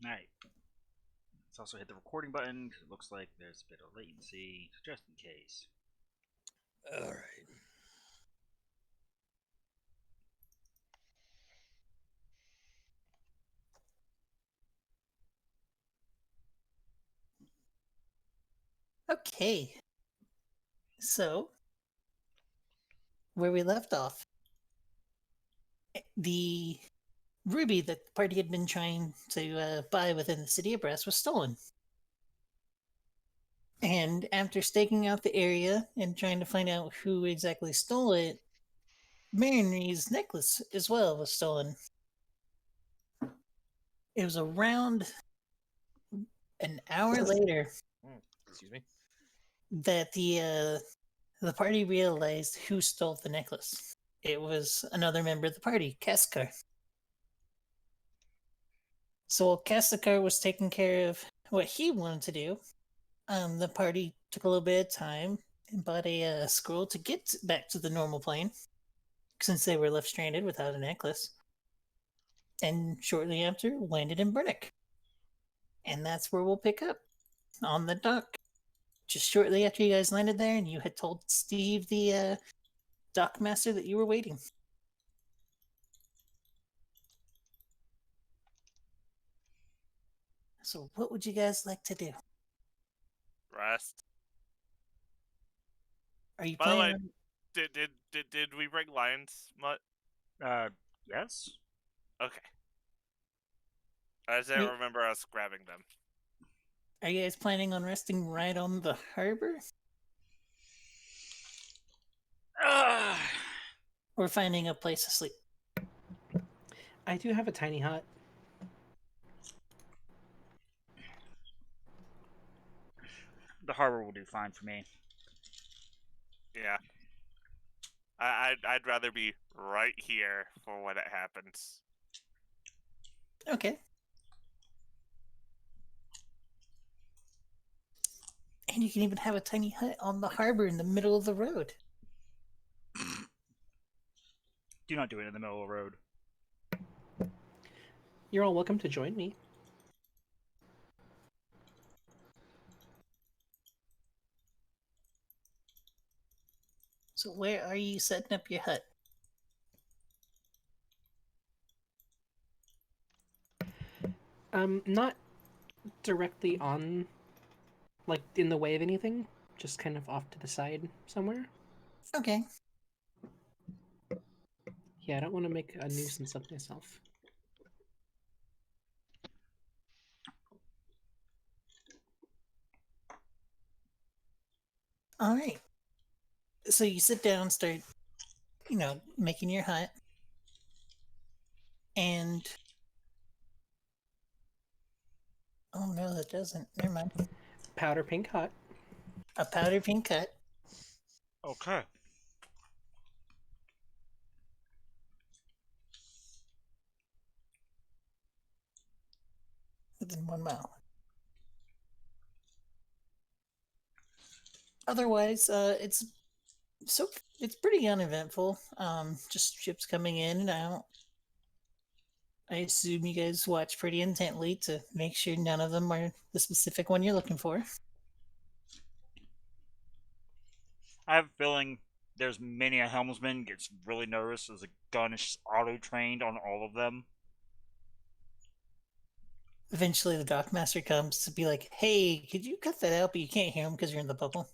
Alright. Let's also hit the recording button because it looks like there's a bit of latency, just in case. Alright. Okay. So, where we left off, the ruby that the party had been trying to buy within the city of Brass was stolen. And after staking out the area and trying to find out who exactly stole it, Marinery's necklace as well was stolen. It was around an hour later Excuse me. that the party realized who stole the necklace. It was another member of the party, Keskar. So while Keskar was taking care of what he wanted to do, the party took a little bit of time and bought a scroll to get back to the normal plane, since they were left stranded without a necklace. And shortly after, landed in Brunnick. And that's where we'll pick up, on the dock. Just shortly after you guys landed there, and you had told Steve, the dock master, that you were waiting. So what would you guys like to do? Rest. Are you By the way, planning did we bring lions? Mutt? Yes? Okay. I just didn't remember us grabbing them. Are you guys planning on resting right on the harbor? Or finding a place to sleep? I do have a tiny hut. The harbor will do fine for me. Yeah. I'd rather be right here for when it happens. Okay. And you can even have a tiny hut on the harbor in the middle of the road. Do not do it in the middle of the road. You're all welcome to join me. So where are you setting up your hut? Not directly on, like, in the way of anything. Just kind of off to the side somewhere. Okay. Yeah, I don't want to make a nuisance of myself. All right. So you sit down, start, making your hut. And... oh no, that doesn't. Never mind. Powder pink hut. A powder pink hut. Okay. Within 1 mile. Otherwise, it's pretty uneventful. Just ships coming in and out. I assume you guys watch pretty intently to make sure none of them are the specific one you're looking for. I have a feeling there's many a helmsman gets really nervous as a gun is auto-trained on all of them. Eventually, the dockmaster comes to be like, "Hey, could you cut that out?" But you can't hear him because you're in the bubble.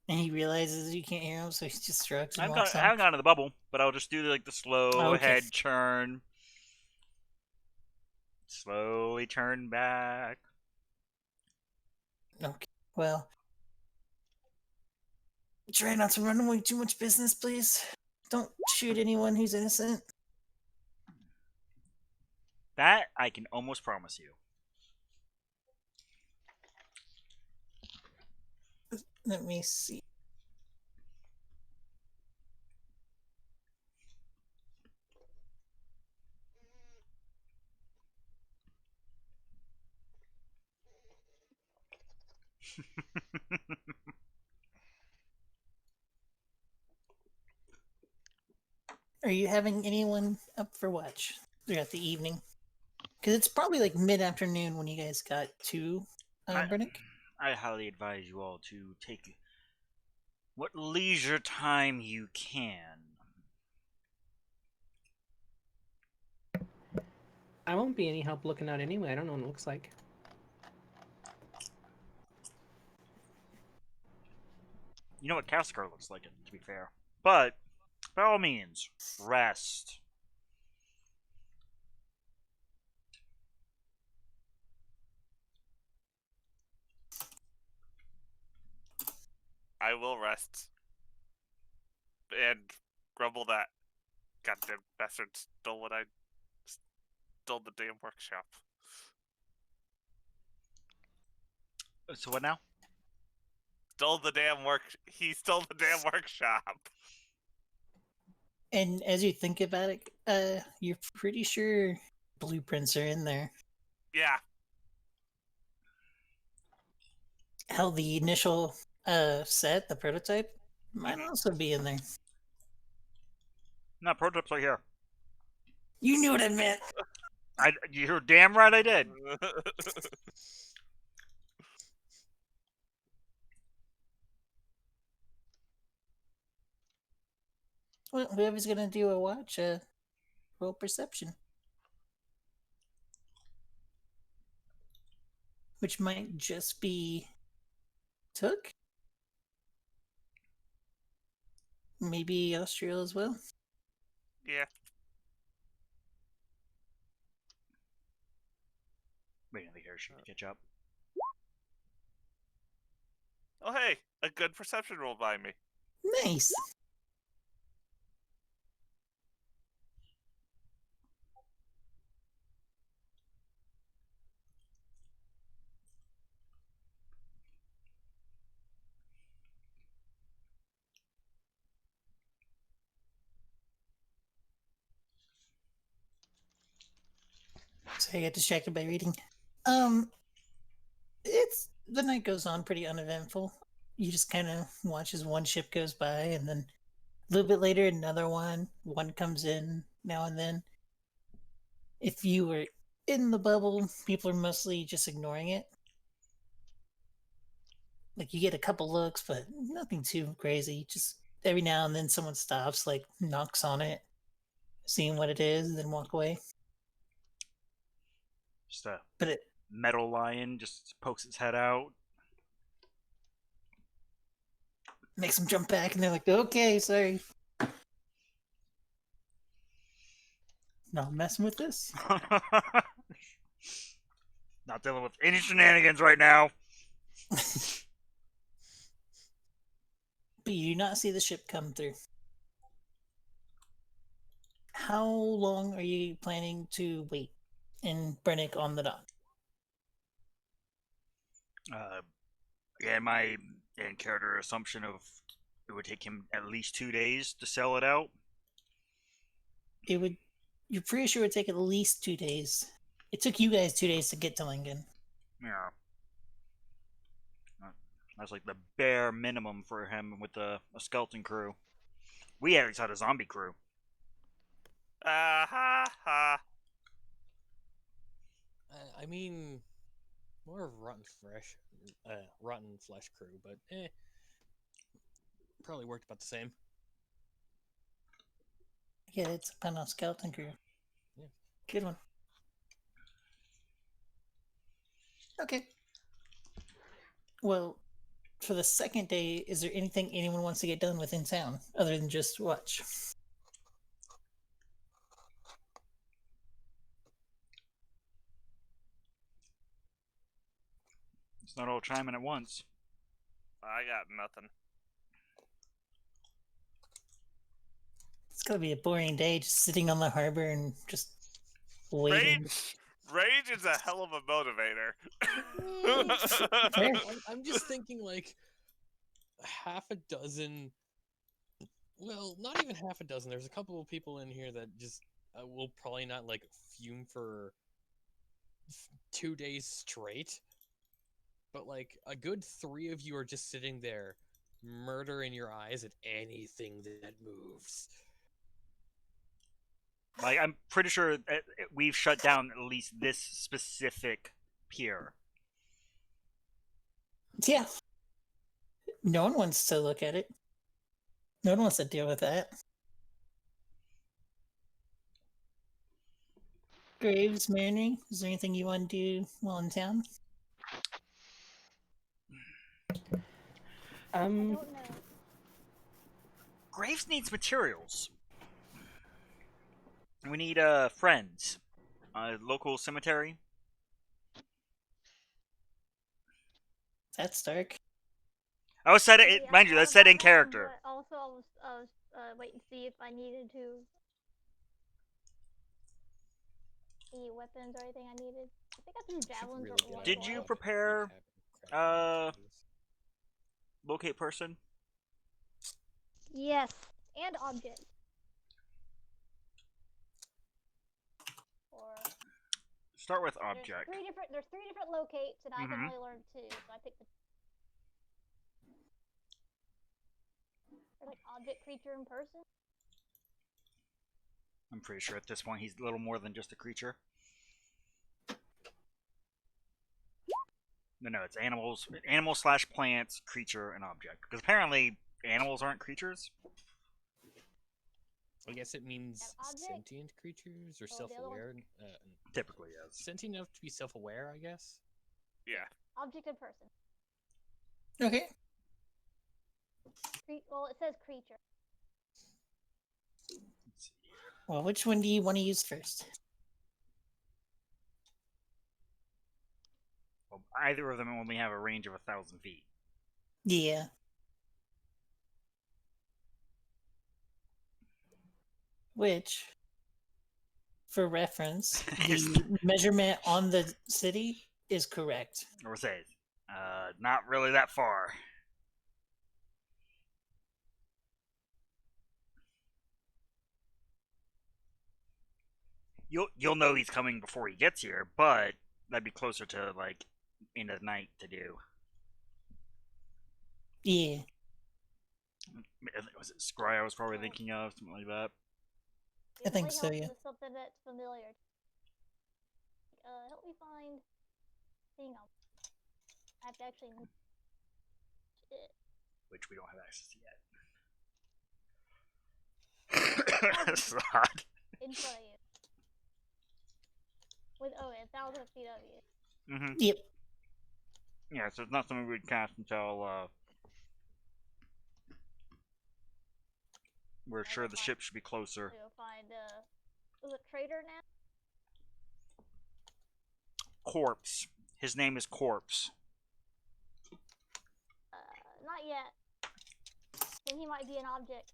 And he realizes you can't hear him, so he just shrugs and walks I haven't off. gone to the bubble, but I'll just do like the slow Okay. head churn. Slowly turn back. Okay. Well, try not to run away too much business, please. Don't shoot anyone who's innocent. That I can almost promise you. Let me see. Are you having anyone up for watch? throughout the evening. Because it's probably like mid-afternoon when you guys got to Brennick. I highly advise you all to take what leisure time you can. I won't be any help looking out anyway. I don't know what it looks like. You know what Cascar looks like, to be fair. But, by all means, rest. I will rest. And grumble that goddamn bastard stole what I stole the damn workshop. So what now? He stole the damn workshop. And as you think about it, you're pretty sure blueprints are in there. Yeah. Hell, the initial set, the prototype, might also be in there. No, prototypes are here. You knew what I meant. You're damn right I did. Well, whoever's gonna do a watch, roll perception, which might just be Took. Maybe Austria as well. Yeah. Waiting to hear she can catch up. Oh hey, a good perception roll by me. Nice. So I got distracted by reading. It's the night goes on pretty uneventful. You just kind of watch as one ship goes by, and then a little bit later, another one. One comes in now and then. If you were in the bubble, people are mostly just ignoring it. Like you get a couple looks, but nothing too crazy. Just every now and then someone stops, like knocks on it, seeing what it is, and then walk away. Just a But it metal lion just pokes its head out. makes them jump back, and they're like, "Okay, sorry, not messing with this." Not dealing with any shenanigans right now. But you do not see the ship come through. How long are you planning to wait in Brennick on the dock? Yeah, my in character assumption of it would take him at least 2 days to sell it out. It would. You're pretty sure it would take at least 2 days. It took you guys 2 days to get to Lingen. Yeah. That's like the bare minimum for him with a skeleton crew. We actually had a zombie crew. Ha ha. I mean, more of rotten flesh crew, but probably worked about the same. Yeah, it's a Panel skeleton crew. Yeah. Good one. Okay. Well, for the second day, is there anything anyone wants to get done within town other than just watch? It's not all chiming at once. I got nothing. It's gonna be a boring day just sitting on the harbor and just waiting. Rage is a hell of a motivator. Fair. I'm just thinking like half a dozen. Well, not even half a dozen. There's a couple of people in here that just will probably not like fume for 2 days straight. But like a good 3 of you are just sitting there, murder in your eyes at anything that moves. Like, I'm pretty sure we've shut down at least this specific pier. Yeah. No one wants to look at it. No one wants to deal with that. Graves, Mariner, is there anything you want to do while in town? I don't know. Graves needs materials. We need friends. Local cemetery. That's dark. I was said See, it, I mind you, thought that's said about in that, character. but also, I was waiting to see if I needed to any weapons or anything I needed. I think I threw javelins Really or good one Did idea you bullet. to prepare, recap and craft locate person? Yes, and object. Or Start with there's object. there's three different locates, and I can Mhm. only learn two, so I picked the. Or like object, creature, and person. I'm pretty sure at this point he's a little more than just a creature. No, it's animals, animal slash plants, creature, and object. Because apparently animals aren't creatures. I guess it means An object? sentient creatures or Oh, the other self-aware. Typically, yes. Sentient enough to be self-aware, I guess. Yeah. Object and person. Okay. Well, it says creature. Well, which one do you want to use first? Well, either of them only have a range of 1,000 feet. Yeah. Which, for reference, the measurement on the city is correct. Or say, not really that far. You'll know he's coming before he gets here, but that'd be closer to like end of the night to do. Yeah. Was it Scry I was probably thinking of, something like that? I think It so, really yeah. helps with something that's familiar. Help me find thing. I have to actually. Shit. Which we don't have access to yet. It's odd. In front of you. With 1,000 feet of you. Mm-hmm. Yep. Yeah, so it's not something we'd cast until we're sure the ship should be closer. We'll find was it Trader now? Corpse. His name is Corpse. Not yet. Then he might be an object.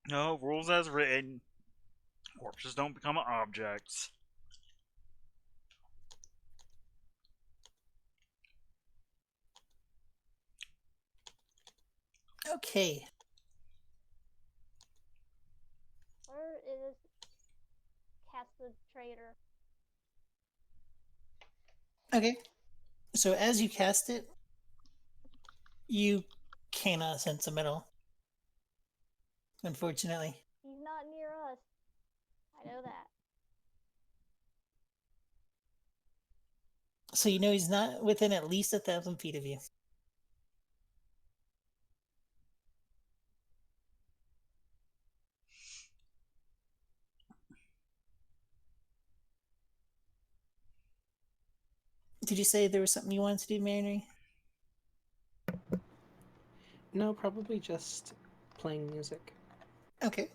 No, rules as written. Corpses don't become objects. Okay. Where is Cast the Trader? Okay. So as you cast it, you cannot sense a metal. Unfortunately. He's not near us. I know that. So you know he's not within at least 1,000 feet of you. Did you say there was something you wanted to do, Mariner? No, probably just playing music. Okay.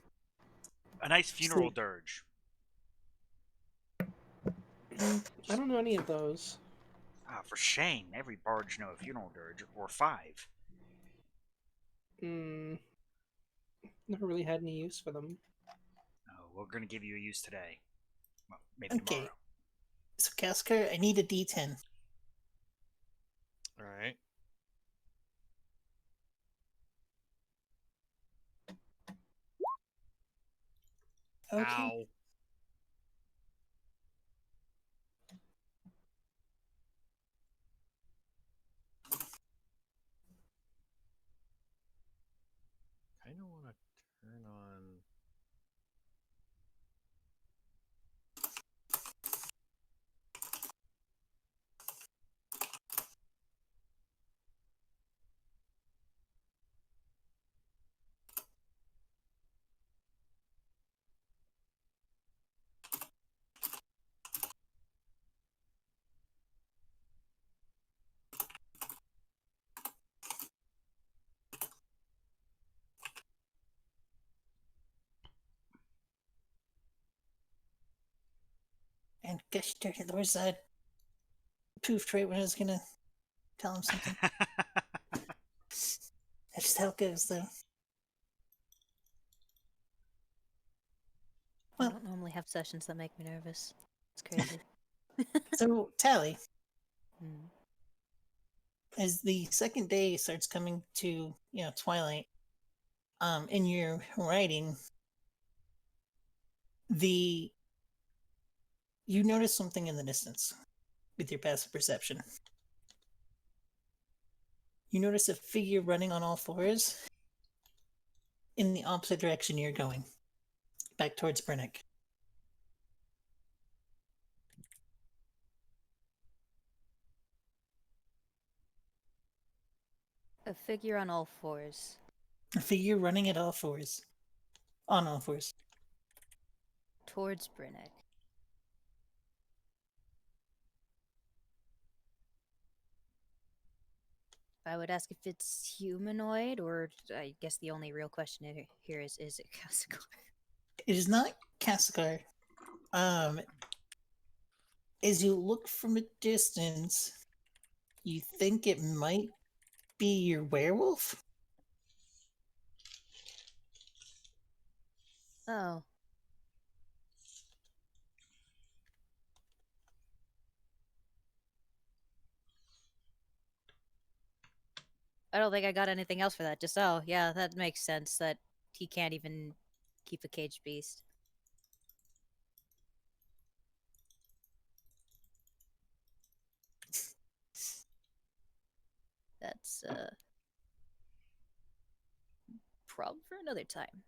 A nice funeral dirge. I don't know any of those. Ah, for shame. Every bard should know a funeral dirge, or 5. Never really had any use for them. Oh, we're gonna give you a use today. Well, maybe Okay. tomorrow. So Casker, I need a D10. All right. Okay. Ow. Kind of want to turn on And gosh darn it, where's that poofed right when I was gonna tell him something. That's just how it goes, though. I Well- don't normally have sessions that make me nervous. It's crazy. So, Tally, Hmm. as the second day starts coming to, twilight, in your writing, you notice something in the distance with your passive perception. You notice a figure running on all fours in the opposite direction you're going, back towards Brennick. A figure on all fours. A figure running at all fours. On all fours. Towards Brennick. I would ask if it's humanoid, or I guess the only real question here is it Cassicar? It is not Cassicar. As you look from a distance, you think it might be your werewolf? Oh. I don't think I got anything else for that. Just, oh, yeah, that makes sense that he can't even keep a caged beast. That's, problem for another time.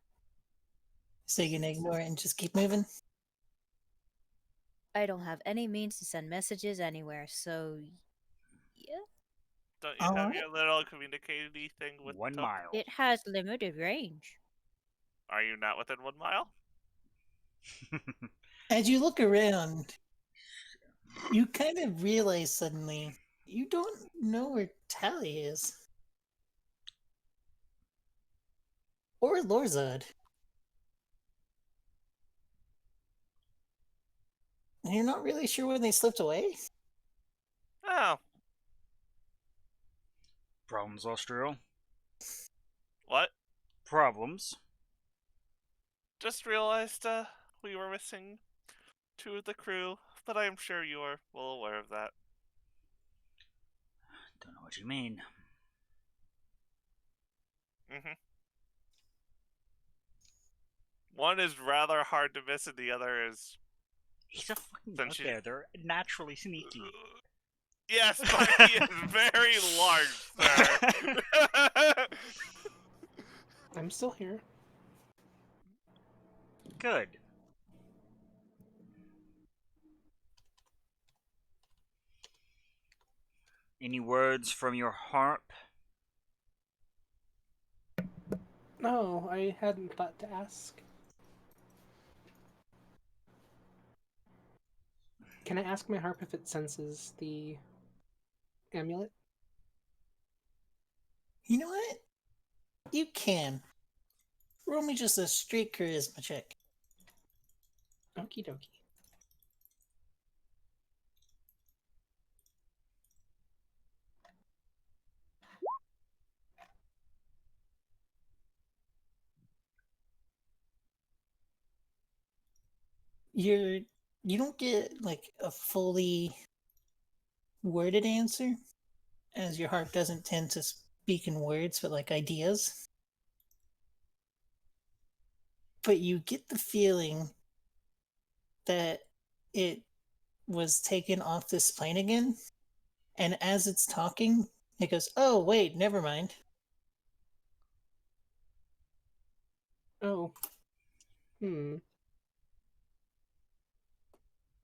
So you can ignore it and just keep moving? I don't have any means to send messages anywhere, so yeah. Don't you have Alright. your little communicating thing with 1 Token? mile. It has limited range. Are you not within 1 mile? As you look around, you kind of realize suddenly you don't know where Tally is. Or Lorzad. And you're not really sure when they slipped away? Oh, Problems, Austral. what? Problems. Just realized we were missing 2 of the crew, but I am sure you are well aware of that. Don't know what you mean. Mm-hmm. One is rather hard to miss, and the other is. He's a fucking Since you- bugbear. They're naturally sneaky. Yes, but he is very large, sir. I'm still here. Good. Any words from your harp? No, I hadn't thought to ask. Can I ask my harp if it senses the amulet? You know what? You can. Roll me just a straight charisma check. Okie dokie. You don't get like a fully worded answer, as your heart doesn't tend to speak in words but like ideas. But you get the feeling that it was taken off this plane again, and as it's talking it goes, oh wait, never mind. Oh.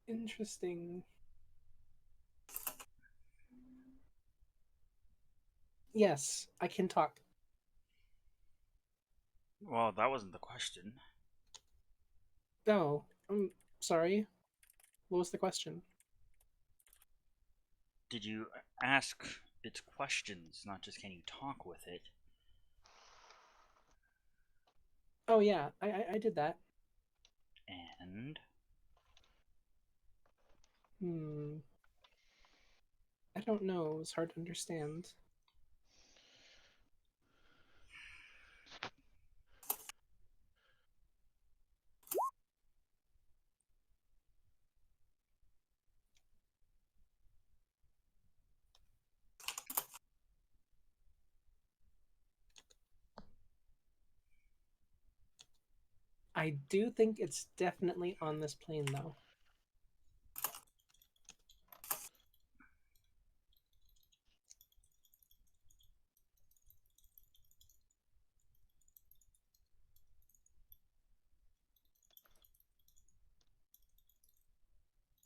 Interesting. Yes, I can talk. Well, that wasn't the question. Oh, I'm sorry. What was the question? Did you ask its questions, not just can you talk with it? Oh yeah, I did that. And Hmm. I don't know. It's hard to understand. I do think it's definitely on this plane, though.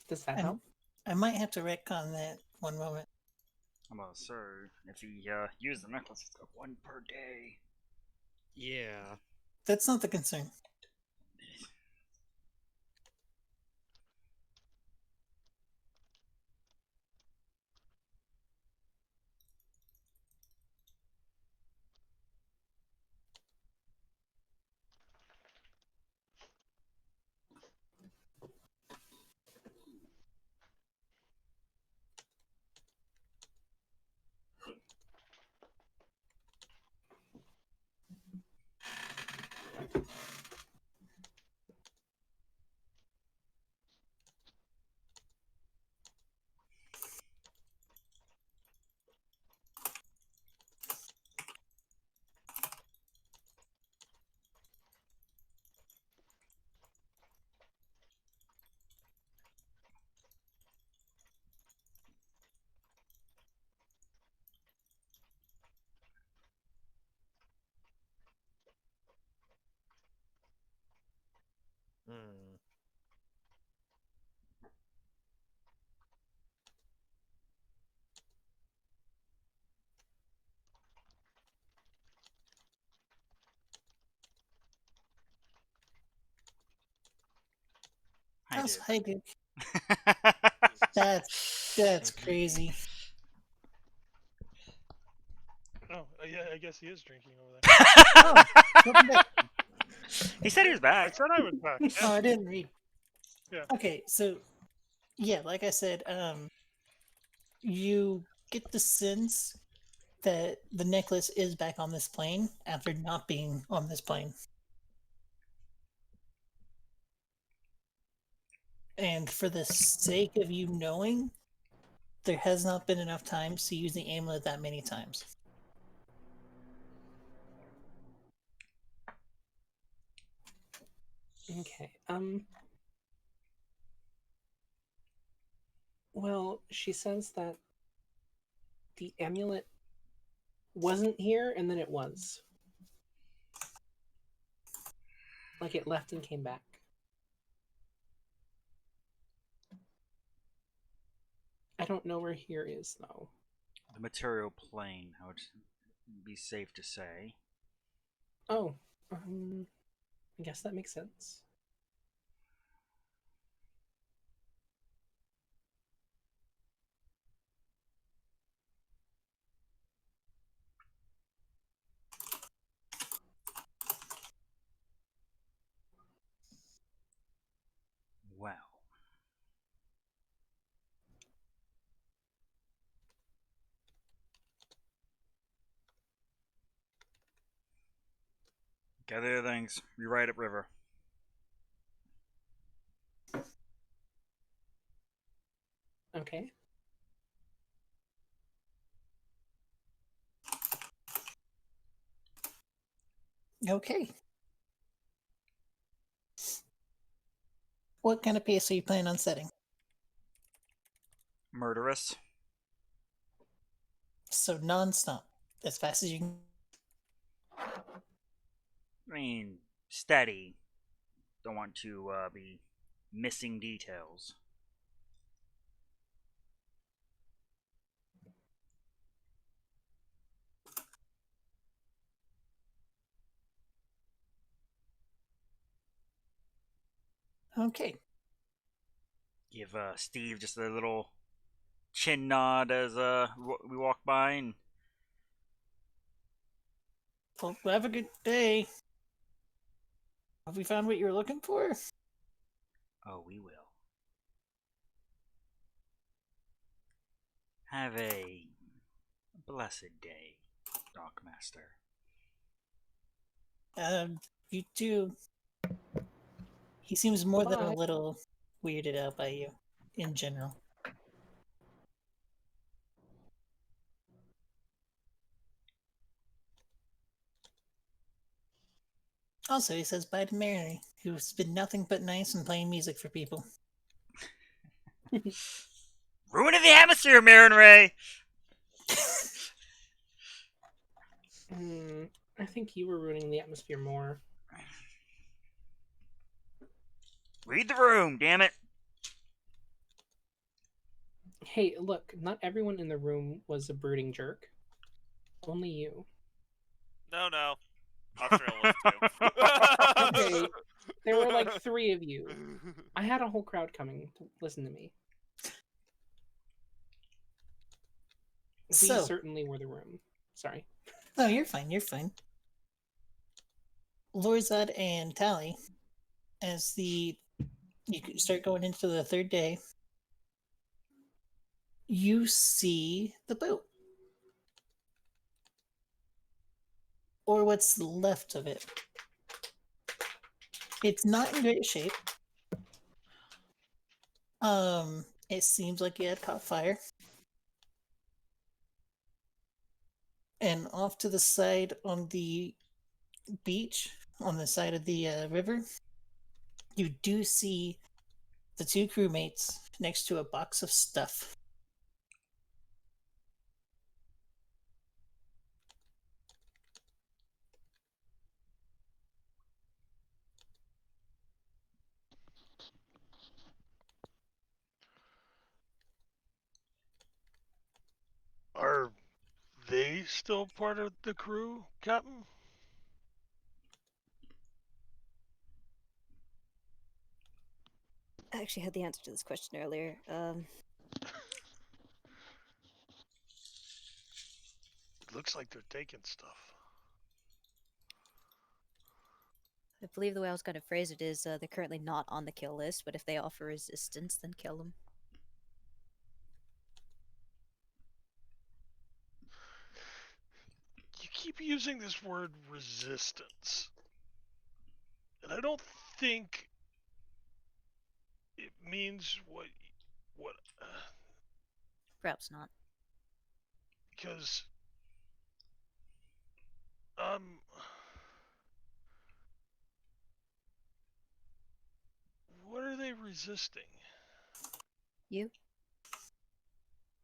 Does that help? I might have to retcon that one moment. Sir, if he used the necklace, it's got one per day. Yeah. That's not the concern. Hmm. I That's did. hi, Duke. That's crazy. Oh, yeah, I guess he is drinking over there. Welcome back. He said he was I back. said I was back. Oh, Yeah. I didn't read. Yeah. Okay, so yeah, like I said, you get the sense that the necklace is back on this plane after not being on this plane. And for the sake of you knowing, there has not been enough times to use the amulet that many times. Okay. Well, she says that the amulet wasn't here and then it was. Like it left and came back. I don't know where here is, though. The material plane, I would be safe to say. Oh, I guess that makes sense. Well. Gather your things. Rewrite it, River. Okay. Okay. What kind of pace are you planning on setting? Murderous. So non-stop, as fast as you can. I mean, steady. Don't want to be missing details. Okay. Give Steve just a little chin nod as we walk by, and Well, have a good day. Have we found what you were looking for? oh, we will. Have a blessed day, Dockmaster. You too. He seems more than a Bye. little weirded out by you in general. Also, he says bye to Mary, who's been nothing but nice and playing music for people. Ruining the atmosphere, Marin Ray! I think you were ruining the atmosphere more. Read the room, damn it! Hey, look, not everyone in the room was a brooding jerk. Only you. No. Australia was too. Okay, there were like 3 of you. I had a whole crowd coming to listen to me. We So, certainly were the room. Sorry. oh, you're fine, you're fine. Lorzad and Tally, as you start going into the third day, you see the boat. Or what's left of it. It's not in great shape. It seems like it had caught fire. And off to the side on the beach, on the side of the river, you do see the 2 crewmates next to a box of stuff. Are they still part of the crew, Captain? I actually had the answer to this question earlier. Looks like they're taking stuff. I believe the way I was going to phrase it is they're currently not on the kill list, but if they offer resistance, then kill them. You keep using this word resistance. And I don't think it means what Perhaps not. because what are they resisting? You?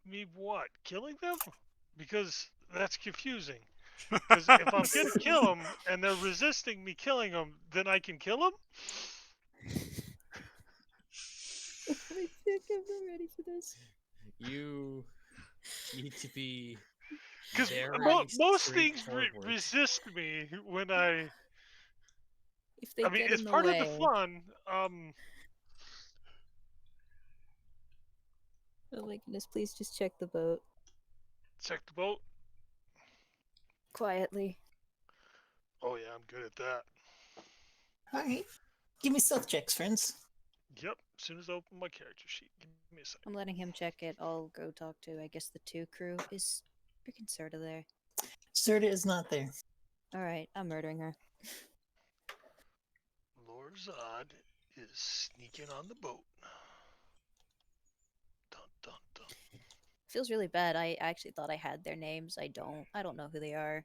Me what? Killing them? Because that's confusing. Because if I'm gonna kill them and they're resisting me killing them, then I can kill them. I think I'm not ready for this. You need to be Because very most things straightforward. resist me when I. If they I mean, get it's in the part way. of the fun. Oh my goodness, please just check the boat. Check the boat. Quietly. Oh yeah, I'm good at that. Alright. Give me stealth checks, friends. Yep. As soon as I open my character sheet, give me a second. I'm letting him check it. I'll go talk to, I guess, the 2 crew. Is freaking Serta there? Serta is not there. Alright, I'm murdering her. Lorzad is sneaking on the boat. Dun dun dun. Feels really bad. I actually thought I had their names. I don't. I don't know who they are.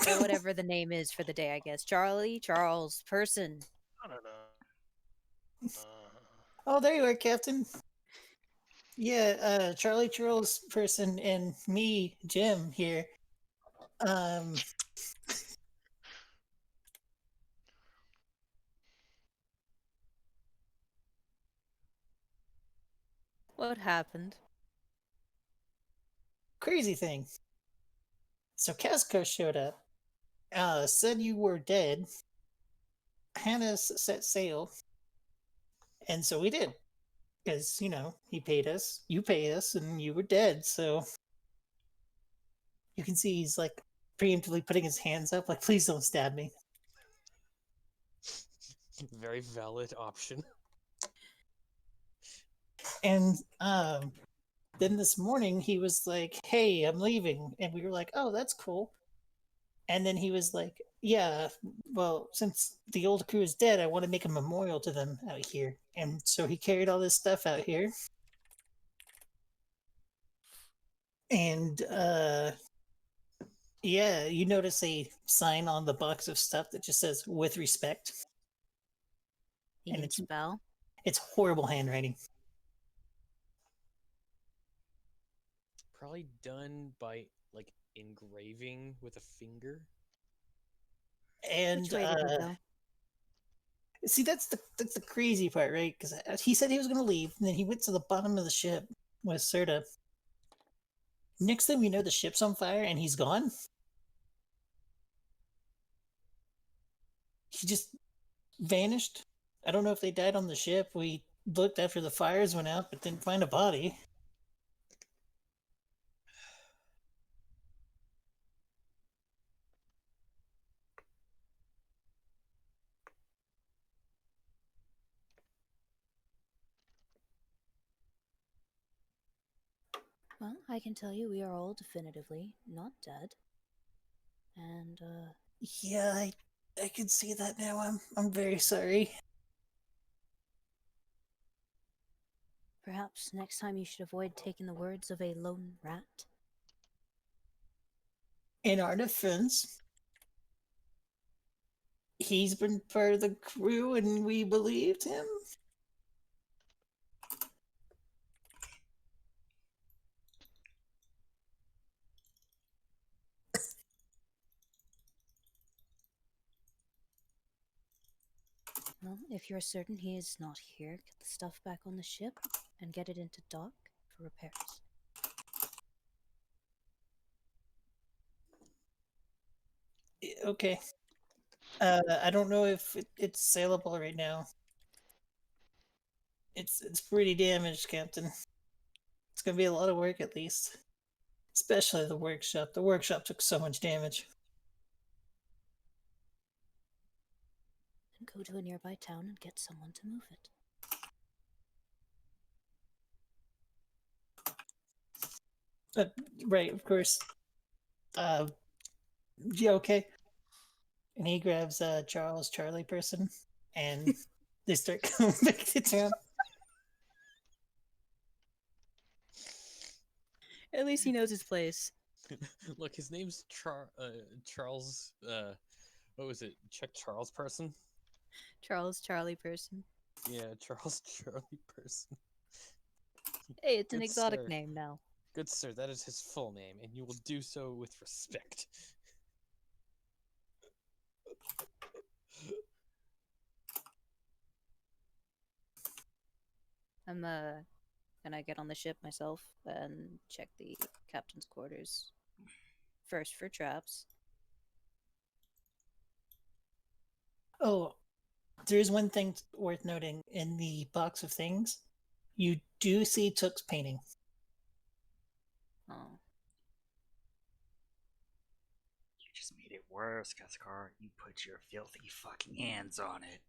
Or whatever the name is for the day, I guess. Charlie, Charles, person. I don't know. Oh, there you are, Captain. Yeah, Charlie Charles person and me, Jim, here. What happened? Crazy thing. So Cascar showed up, said you were dead, had us set sail, and so we did. Because, he paid us, you pay us, and you were dead, so... You can see he's, like, preemptively putting his hands up, like, please don't stab me. Very valid option. And, then this morning he was like, "Hey, I'm leaving," and we were like, "Oh, that's cool." And then he was like, "Yeah, well, since the old crew is dead, I want to make a memorial to them out here." And so he carried all this stuff out here. And yeah, you notice a sign on the box of stuff that just says "with respect," He and can spell. it's horrible handwriting. Probably done by like engraving with a finger. And Which way did he go? see, that's the crazy part, right? Because he said he was going to leave, and then he went to the bottom of the ship with Serta. Next thing we know, the ship's on fire, and he's gone. He just vanished. I don't know if they died on the ship. We looked after the fires went out, but didn't find a body. Well, I can tell you we are all definitively not dead. And, Yeah, I can see that now. I'm very sorry. perhaps next time you should avoid taking the words of a lone rat. In our defense, he's been part of the crew, and we believed him. Well, if you're certain he is not here, get the stuff back on the ship and get it into dock for repairs. Okay. I don't know if it's saleable right now. It's pretty damaged, Captain. It's gonna be a lot of work, at least. Especially the workshop. The workshop took so much damage. Then go to a nearby town and get someone to move it. Right, of course. Yeah, okay. And he grabs Charles Charlie person, and they start coming back to town. At least he knows his place. Look, his name's Charles. What was it? Chuck Charles person. Charles Charlie person. Yeah, Charles Charlie person. Hey, it's an Good exotic sir. name now. Good sir, that is his full name, and you will do so with respect. I'm gonna get on the ship myself and check the captain's quarters. First for traps. Oh, there is one thing worth noting in the box of things. You do see Took's painting. Oh. You just made it worse, Kaskar. You put your filthy fucking hands on it.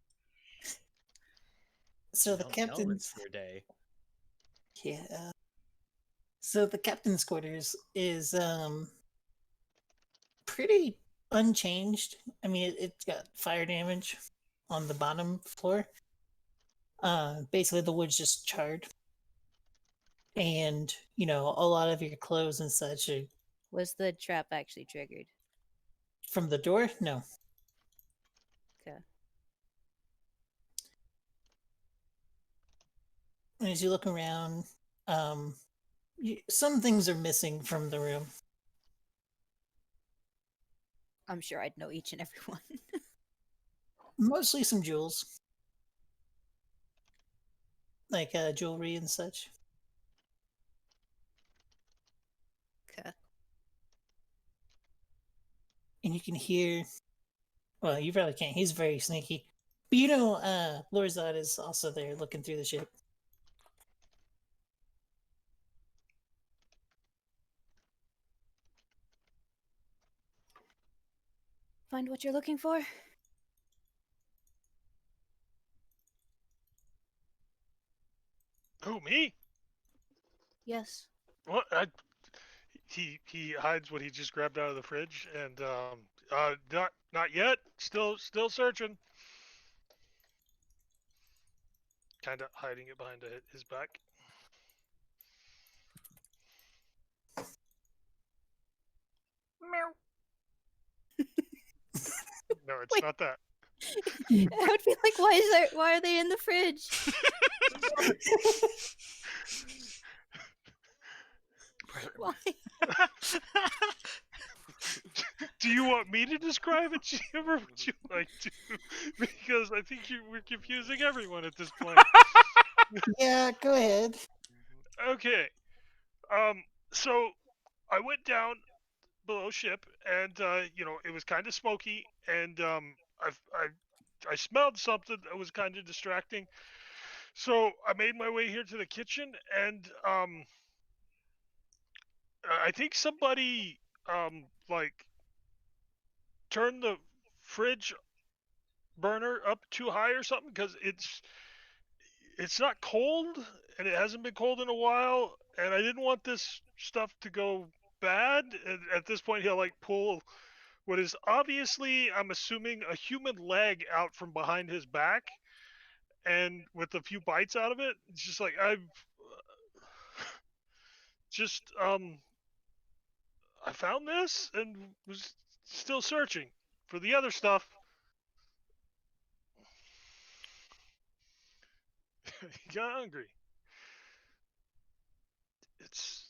So the captain's Elements for a day. yeah. So the captain's quarters is pretty unchanged. I mean, it's got fire damage on the bottom floor. Basically the wood's just charred, and a lot of your clothes and such are Was the trap actually triggered? from the door. No, Okay. and as you look around, some things are missing from the room. I'm sure I'd know each and every one. Mostly some jewels, like jewelry and such. Okay. And you can hear. Well, you probably can't. He's very sneaky. But Lord Zod is also there looking through the ship. Find what you're looking for? Who, me? Yes. What? He hides what he just grabbed out of the fridge, and not yet. Still searching. Kind of hiding it behind his back. Meow. No, it's Wait. not that. I would be like, why are they in the fridge? Why? Do you want me to describe it, Jim, or would you like to? Because I think we're confusing everyone at this point. Yeah, go ahead. Okay. So I went down below ship, and it was kind of smoky, and I smelled something that was kind of distracting. So I made my way here to the kitchen, and I think somebody like turned the fridge burner up too high or something, because it's not cold, and it hasn't been cold in a while, and I didn't want this stuff to go bad. And at this point, he'll like pull what is obviously, I'm assuming, a human leg out from behind his back, and with a few bites out of it. It's just like I've just I found this and was still searching for the other stuff. He got hungry. It's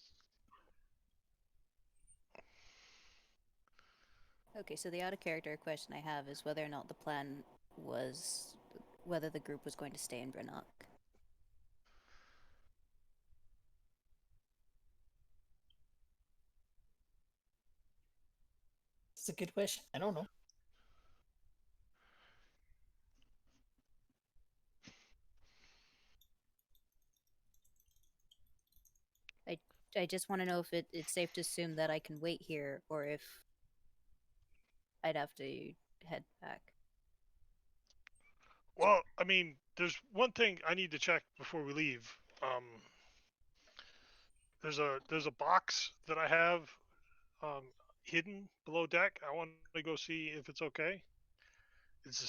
Okay, so the out of character question I have is whether or not the plan was whether the group was going to stay in Brannock. It's a good question. I don't know. I just want to know if it's safe to assume that I can wait here, or if I'd have to head back. well, I mean, there's one thing I need to check before we leave. There's a box that I have um, hidden below deck. I want to go see if it's okay.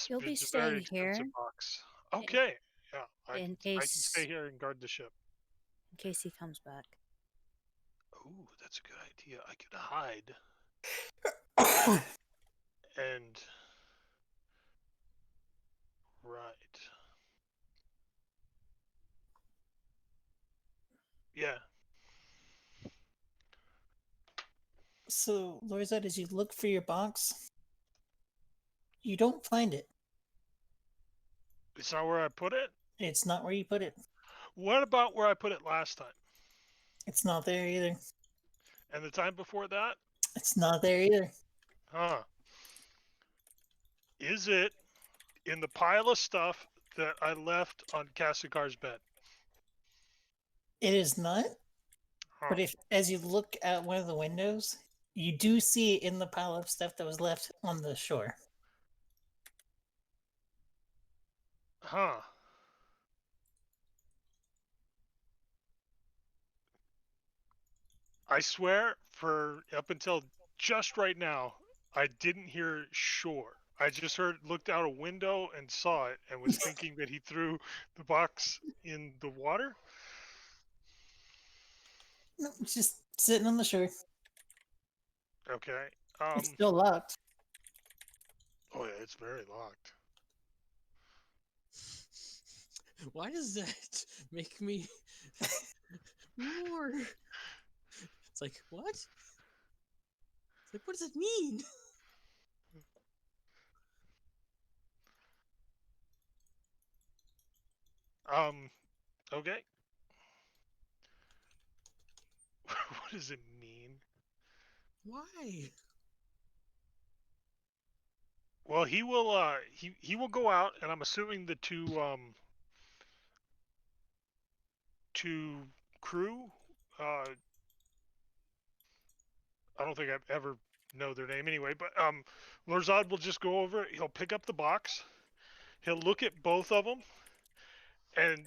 You'll be It's a very staying expensive here box. Okay, yeah, in I can stay case here and guard the ship. he comes back. Ooh, that's a good idea. I could hide and right. Yeah. So, Lorzad, as you look for your box, you don't find it. It's not where I put it. It's not where you put it. What about where I put it last time? It's not there either. And the time before that? It's not there either. Huh. Is it in the pile of stuff that I left on Kassikar's bed? It is not. Huh. But if, as you look out one of the windows, you do see it in the pile of stuff that was left on the shore. Huh. I swear, for up until just right now, I didn't hear shore. I just looked out a window and saw it, and was thinking that he threw the box in the water. No, it's just sitting on the shore. Okay. It's still locked. Oh yeah, it's very locked. Why does that make me more? It's like, what? It's like, what does it mean? Okay. What does it mean? Why? Well, he will go out, and I'm assuming the two crew. I don't think I've ever know their name anyway, but Lorzad will just go over. He'll pick up the box. He'll look at both of them, and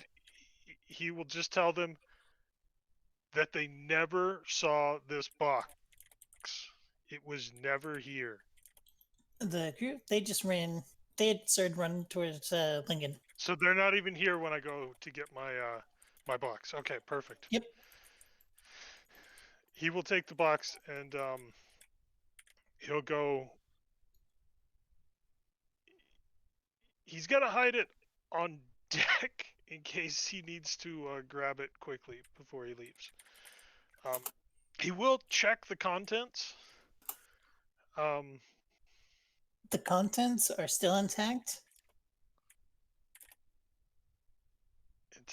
he will just tell them, that they never saw this box. It was never here. The group, they just ran. They had started running towards Lincoln. So they're not even here when I go to get my my box. Okay, perfect. Yep. He will take the box and he'll go. He's got to hide it on deck in case he needs to grab it quickly before he leaves. He will check the contents. The contents are still intact.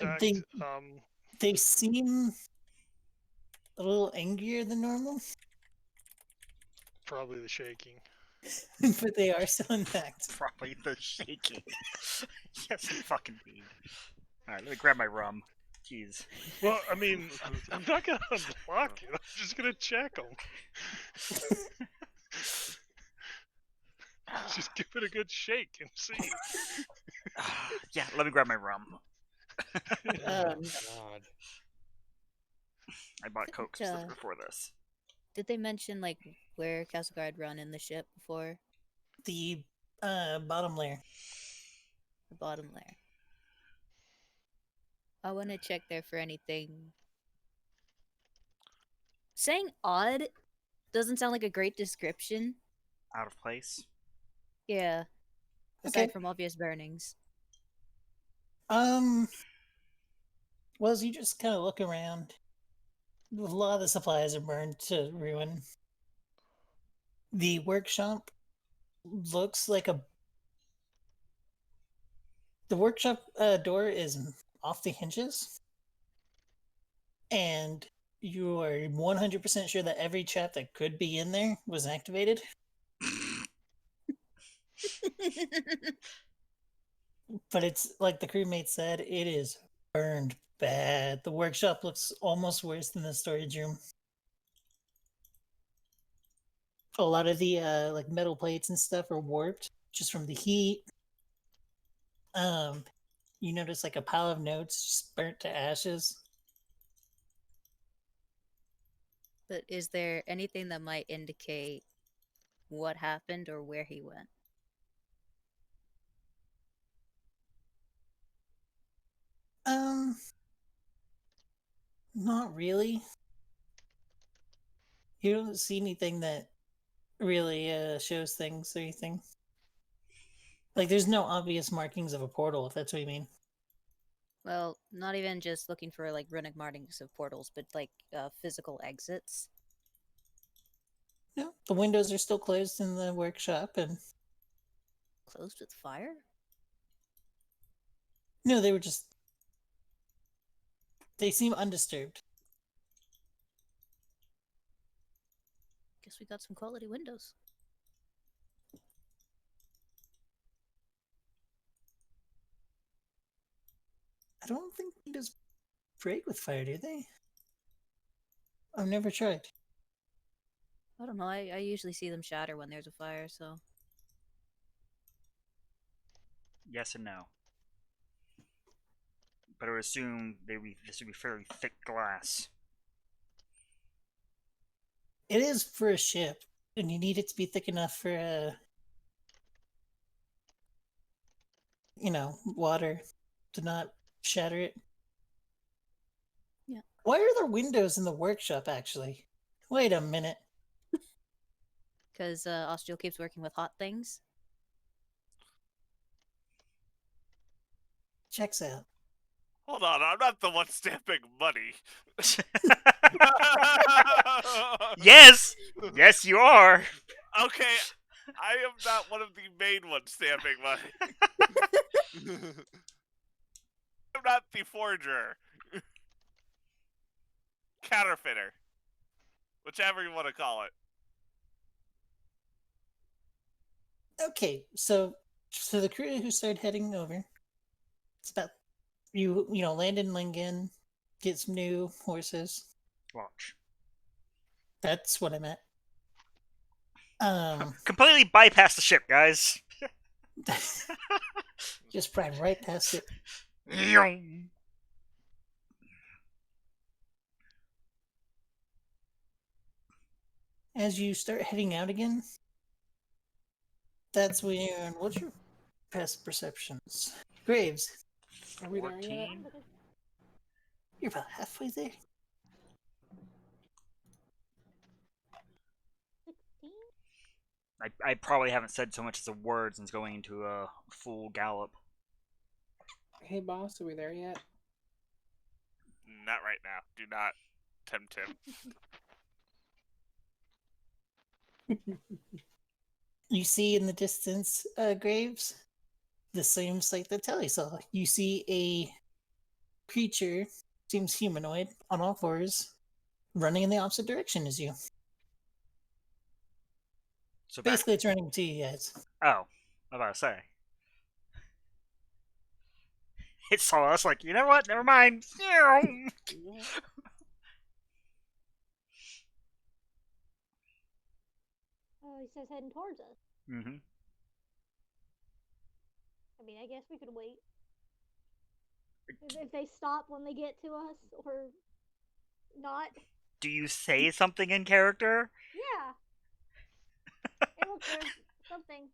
Intact. They seem a little angrier than normal, Probably the shaking. but they are still intact. Probably the shaking. Yes, fucking dude. Alright, let me grab my rum. Jeez. Well, I mean, I'm not gonna unlock it. I'm just gonna check them. Just give it a good shake and see. Yeah, let me grab my rum. Um, God. I bought Coke Didn't, specifically before this. Did they mention like where Castlegar had run in the ship before? the bottom layer. The bottom layer. I want to check there for anything. Saying odd doesn't sound like a great description. Out of place. Yeah. Aside Okay. from obvious burnings. Well, as you just kind of look around, a lot of the supplies are burned to ruin. The workshop looks like the workshop door is off the hinges, and you are 100% sure that every trap that could be in there was activated. But it's like the crewmate said, it is burned bad. The workshop looks almost worse than the storage room. A lot of the like metal plates and stuff are warped just from the heat. You notice like a pile of notes just burnt to ashes. But is there anything that might indicate what happened or where he went? Not really. You don't see anything that really shows things or anything. Like, there's no obvious markings of a portal, if that's what you mean. Well, not even just looking for like runic markings of portals, but like physical exits. No, the windows are still closed in the workshop, and Closed with fire? no, they were just. They seem undisturbed. Guess we got some quality windows. I don't think windows break with fire, do they? I've never tried. I don't know. I usually see them shatter when there's a fire, so. Yes and no. But I would assume this would be fairly thick glass. It is for a ship, and you need it to be thick enough for water to not shatter it. Yeah. Why are there windows in the workshop, actually? Wait a minute. Because Ostiel keeps working with hot things. Checks out. Hold on, I'm not the one stamping money. Yes! Yes, you are! Okay, I am not one of the main ones stamping money. I'm not the forger. Counterfeiter. Whichever you want to call it. Okay, so the crew who started heading over, it's about you land in Lingen, get some new horses. Watch. That's what I meant. Completely bypass the ship, guys. Just drive right past it. as you start heading out again, that's when. What's your past perceptions? Graves, Are we there yet? 14? you're about halfway there. 16? I probably haven't said so much as a word since going into a full gallop. Hey, boss, are we there yet? Not right now. Do not tempt him. You see in the distance, Graves, the same sight that Telly saw. You see a creature, seems humanoid, on all fours, running in the opposite direction as you. So back. Basically, it's running to you guys. Oh, I'm about to say. It saw us like, you know what? Never mind. Oh, he says heading towards us. Mm-hmm. I mean, I guess we could wait. If they stop when they get to us, or not. Do you say something in character? Yeah. Hey, look, there's something.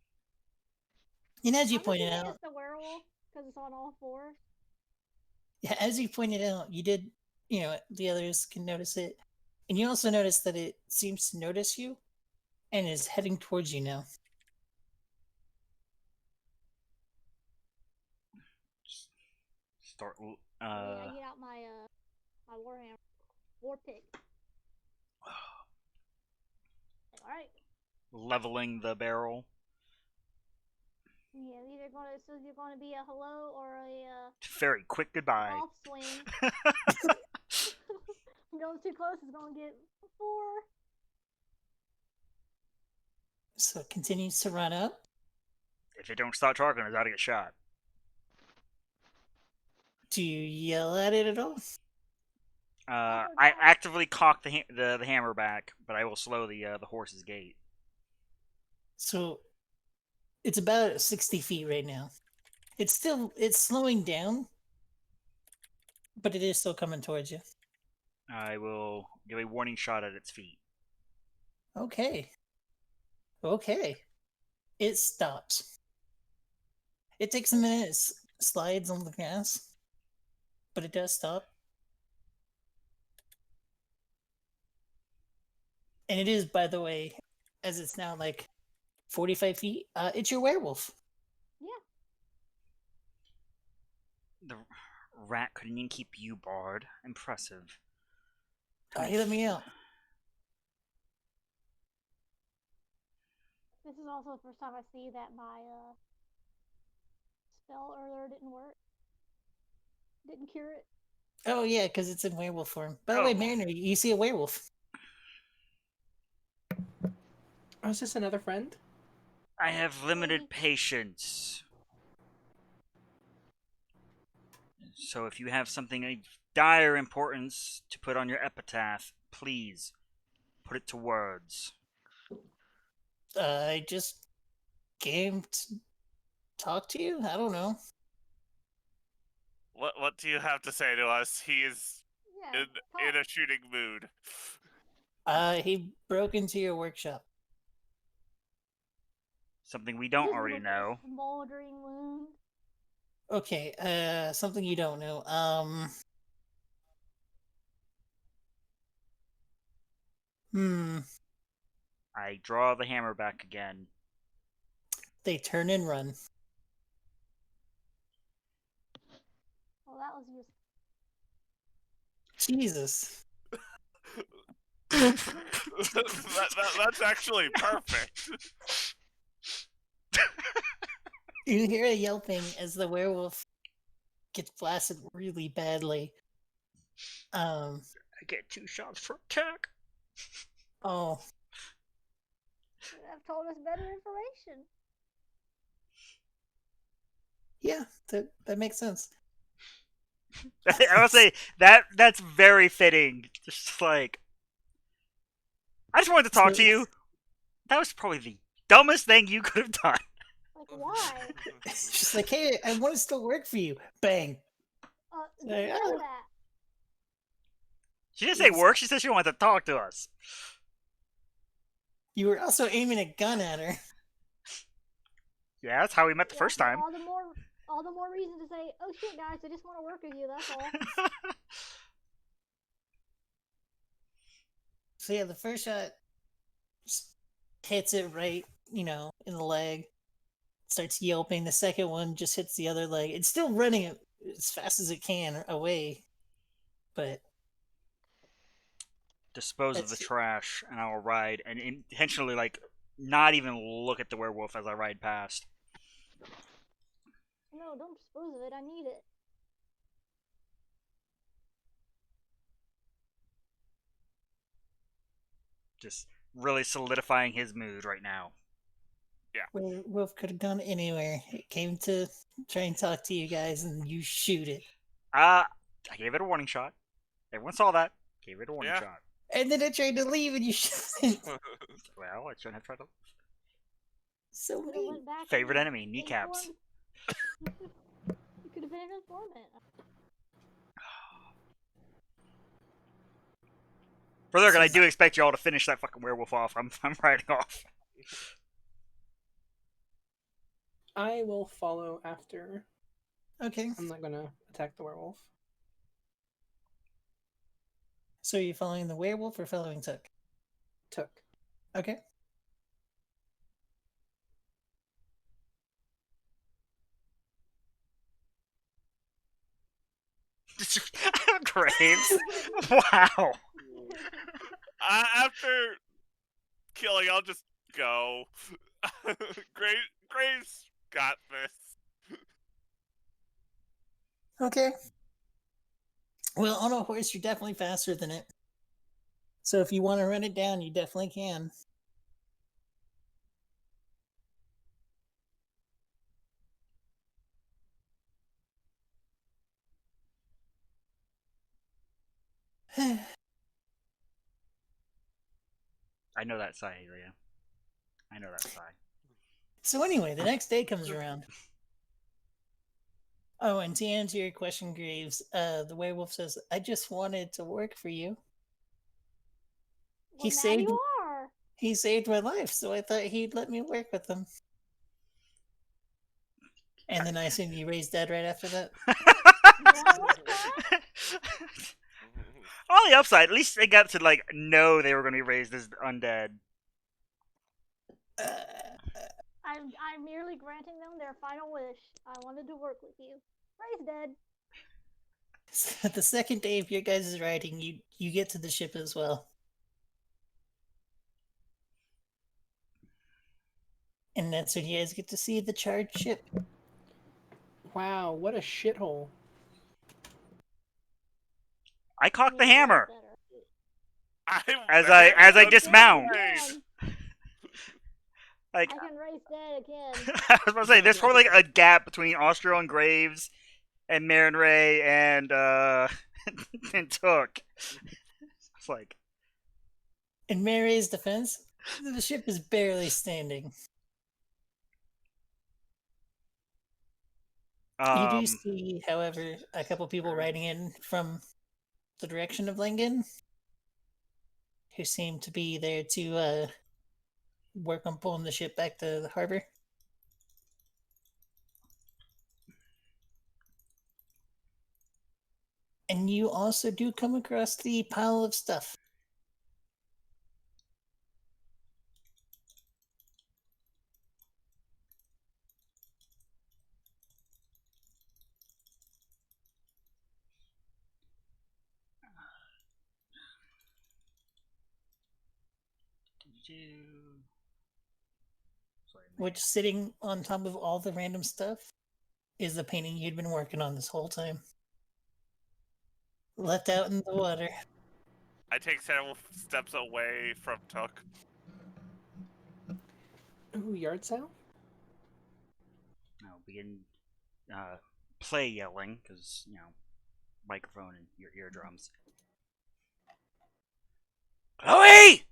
And as you I'm pointed assuming out, it's the werewolf, because it's on all fours. yeah, as you pointed out, you did, the others can notice it. And you also notice that it seems to notice you and is heading towards you now. Start. I get out my my warhammer, war pick. All right. Leveling the barrel. Yeah, it's either going to be a hello or a Very quick goodbye. off swing. Going too close is going to get 4. So it continues to run up. If it don't start talking, it's out to get shot. Do you yell at it at all? I actively cock the hammer back, but I will slow the horse's gait. So it's about 60 feet right now. It's slowing down, but it is still coming towards you. I will give a warning shot at its feet. Okay. It stops. It takes a minute, it slides on the gas, but it does stop. And it is, by the way, as it's now like 45 feet, it's your werewolf. Yeah. The rat couldn't even keep you barred. Impressive. He let me out. This is also the first time I see that my spell earlier didn't work. Didn't cure it. Oh, yeah, because it's in werewolf form. By the way, Mariner, you see a werewolf. Oh, is this another friend? I have limited patience. So if you have something of dire importance to put on your epitaph, please put it to words. I just came to talk to you? I don't know. What do you have to say to us? He is in a shooting mood. He broke into your workshop. Something we don't already know. Smoldering wound. Okay, something you don't know. I draw the hammer back again. They turn and run. Well, that was useful. Jesus. That's actually perfect. You hear a yelping as the werewolf gets blasted really badly. I get 2 shots for attack. Oh. Should have told us better information. Yeah, that makes sense. I would say that's very fitting. Just like, I just wanted to talk to you. That was probably the dumbest thing you could have done. Like, why? She's like, hey, I want to still work for you. Bang. Didn't know that. She didn't say work. She said she wanted to talk to us. You were also aiming a gun at her. Yeah, that's how we met the Yeah, first so time. all the more reason to say, oh shit, guys, I just want to work with you. That's all. So yeah, the first shot hits it right, in the leg. Starts yelping. The second one just hits the other leg. It's still running as fast as it can away, but Dispose of the That's- trash, and I will ride and intentionally not even look at the werewolf as I ride past. No, don't dispose of it. I need it. Just really solidifying his mood right now. Wolf could have gone anywhere. It came to try and talk to you guys, and you shoot it. I gave it a warning shot. Everyone saw that. Gave it a warning Yeah. shot. And then it tried to leave, and you shot it. Well, I shouldn't have tried to. So Could've mean. went back Favorite and enemy, kneecaps. informed- You could have been an informant. For the record, I do expect y'all to finish that fucking werewolf off. I'm riding off. I will follow after. Okay. I'm not gonna attack the werewolf. So are you following the werewolf or following Tuck? Took. Okay. Graves. Wow. After killing, I'll just go. Graves got this. Okay. Well, on a horse, you're definitely faster than it. So if you want to run it down, you definitely can. I know that sigh, Leah. I know that sigh. So anyway, the next day comes around. Oh, and to answer your question, Graves, the werewolf says, "I just wanted to work for you. Well, now saved- you are. He saved my life, so I thought he'd let me work with him." And then I assume you raised dead right after that. On the upside, at least they got to know they were going to be raised as undead. I'm merely granting them their final wish. I wanted to work with you. Ray's dead. So the second day of your guys' riding, you get to the ship as well. And that's when you guys get to see the charred ship. Wow, what a shithole. I cocked the Yeah, hammer better. as I dismount. Again. Like I can race dead again. I was about to say, there's probably a gap between Austro and Graves, and Marin Ray and and Took. It's like, In Mary's defense, the ship is barely standing. You do see, however, a couple people riding in from the direction of Langen, who seem to be there to work on pulling the ship back to the harbor. And you also do come across the pile of stuff. Which, sitting on top of all the random stuff, is the painting you'd been working on this whole time. Left out in the water. I take several steps away from Took. Ooh, yard sale? no, begin play yelling because microphone and your eardrums. Chloe!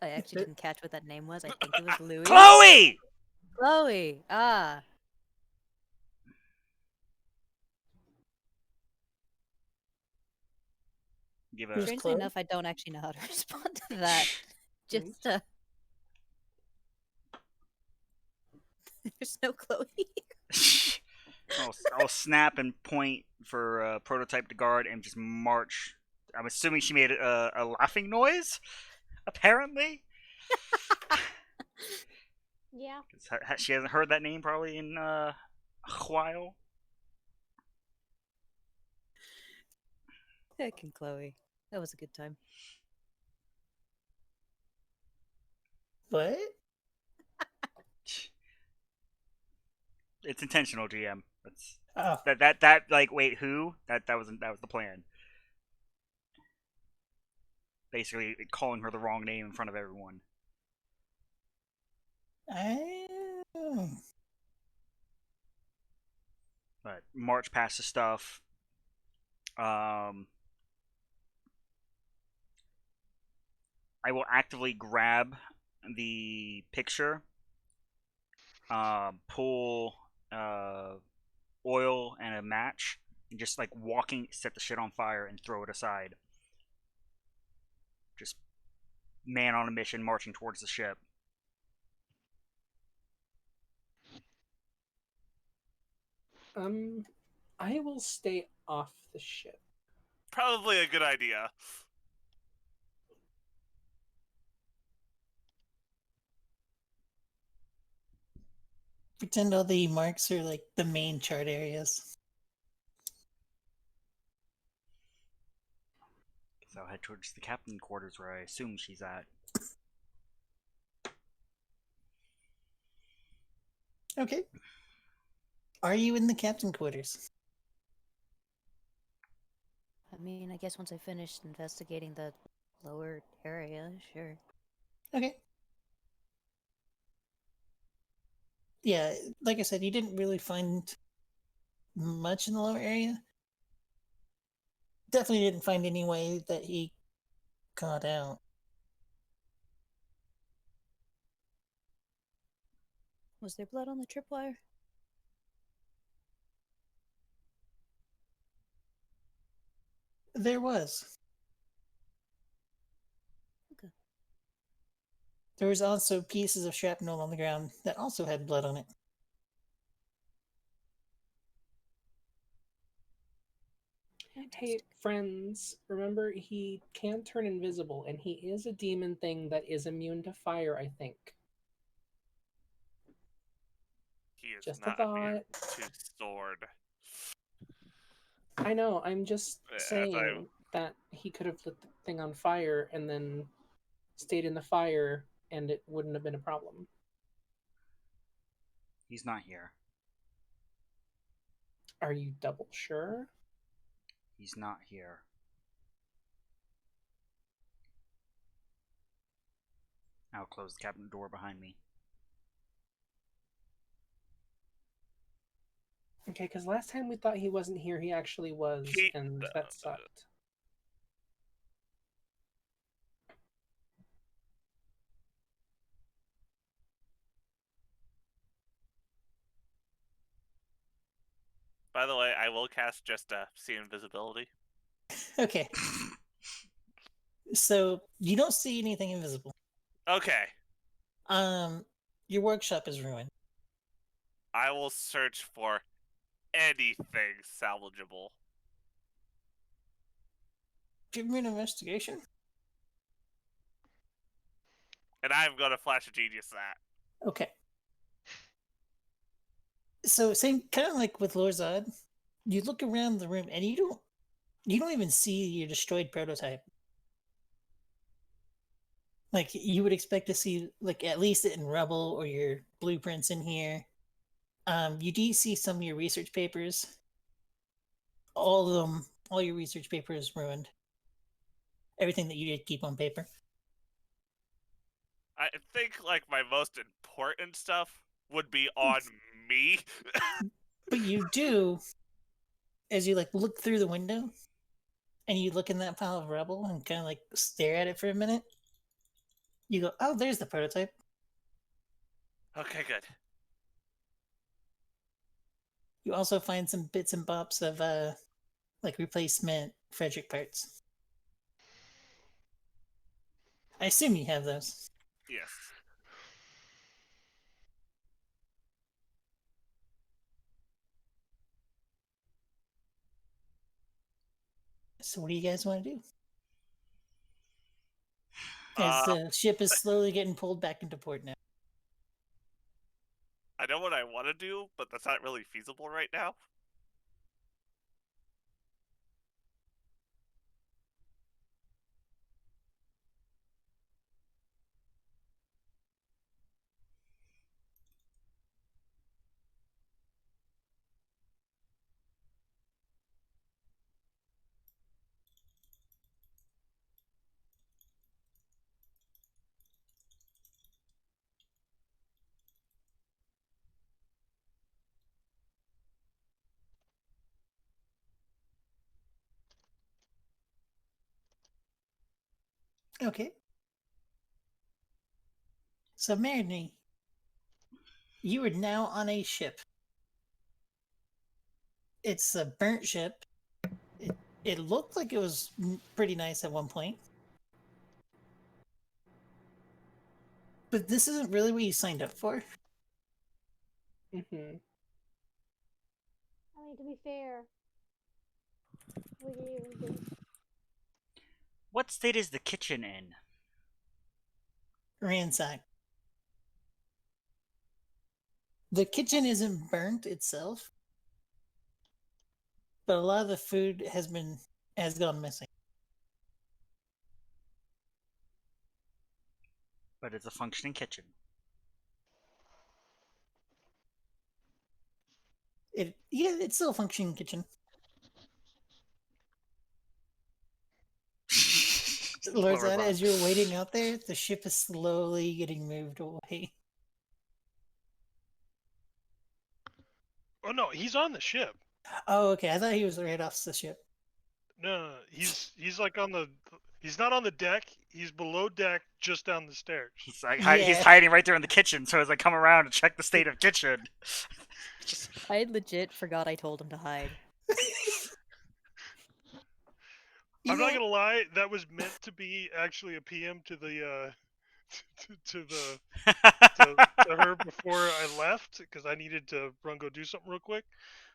I actually didn't catch what that name was. I think it was Louis. Chloe! Chloe. Ah. give It was a. Strangely Chloe? enough, I don't actually know how to respond to that. Just there's no Chloe. I'll snap and point for prototype to guard and just march. I'm assuming she made a laughing noise. Apparently, Yeah. 'cause she hasn't heard that name probably in a while. Heck and Chloe. That was a good time. What? It's intentional, GM. That's Oh, that like wait who that was the plan. Basically, calling her the wrong name in front of everyone. I. But march past the stuff. I will actively grab the picture, pull oil and a match, and just like walking, set the shit on fire and throw it aside. Just man on a mission, marching towards the ship. I will stay off the ship. Probably a good idea. Pretend all the marks are like the main chart areas. So I'll head towards the captain quarters where I assume she's at. Okay. Are you in the captain quarters? I mean, I guess once I finished investigating the lower area, sure. Okay. Yeah, like I said, you didn't really find much in the lower area. Definitely didn't find any way that he got out. Was there blood on the tripwire? There was. Okay. There was also pieces of shrapnel on the ground that also had blood on it. Hey, friends, remember he can turn invisible, and he is a demon thing that is immune to fire, I think. He is Just a not immune thought. to sword. I know, I'm just As saying that he could have lit the thing on fire and then stayed in the fire, and it wouldn't have been a problem. He's not here. Are you double sure? He's not here. I'll close the cabinet door behind me. Okay, because last time we thought he wasn't here, he actually was, and that sucked. By the way, I will cast just see invisibility. Okay. So you don't see anything invisible. Okay, Your workshop is ruined. I will search for anything salvageable. Give me an investigation. And I'm gonna flash a genius that. Okay. So same kind of like with Lorzad, you look around the room and you don't even see your destroyed prototype. Like you would expect to see like at least it in rubble or your blueprints in here. You do see some of your research papers. All of them, all your research papers ruined. Everything that you did keep on paper. I think like my most important stuff would be on me. But you do, as you like look through the window, and you look in that pile of rubble and kind of like stare at it for a minute. You go, oh, there's the prototype. Okay, good. You also find some bits and bobs of like replacement Frederick parts. I assume you have those. Yes. So what do you guys want to do? As Uh, the ship is slowly getting pulled back into port now. I know what I want to do, but that's not really feasible right now. Okay. So Marinee, you are now on a ship. It's a burnt ship. It looked like it was pretty nice at one point. But this isn't really what you signed up for. Mm-hmm. I mean, to be fair, we didn't even get. What state is the kitchen in? Ransack. The kitchen isn't burnt itself, but a lot of the food has gone missing. But it's a functioning kitchen. It's still a functioning kitchen. Lorzad, as you're waiting out there, the ship is slowly getting moved away. Oh no, he's on the ship. Oh, okay. I thought he was right off the ship. No, he's like on the. He's not on the deck. He's below deck, just down the stairs. He's like Yeah. he's hiding right there in the kitchen. So as I come around to check the state of kitchen, I legit forgot I told him to hide. I'm not gonna lie, that was meant to be actually a PM to the to her before I left because I needed to run go do something real quick.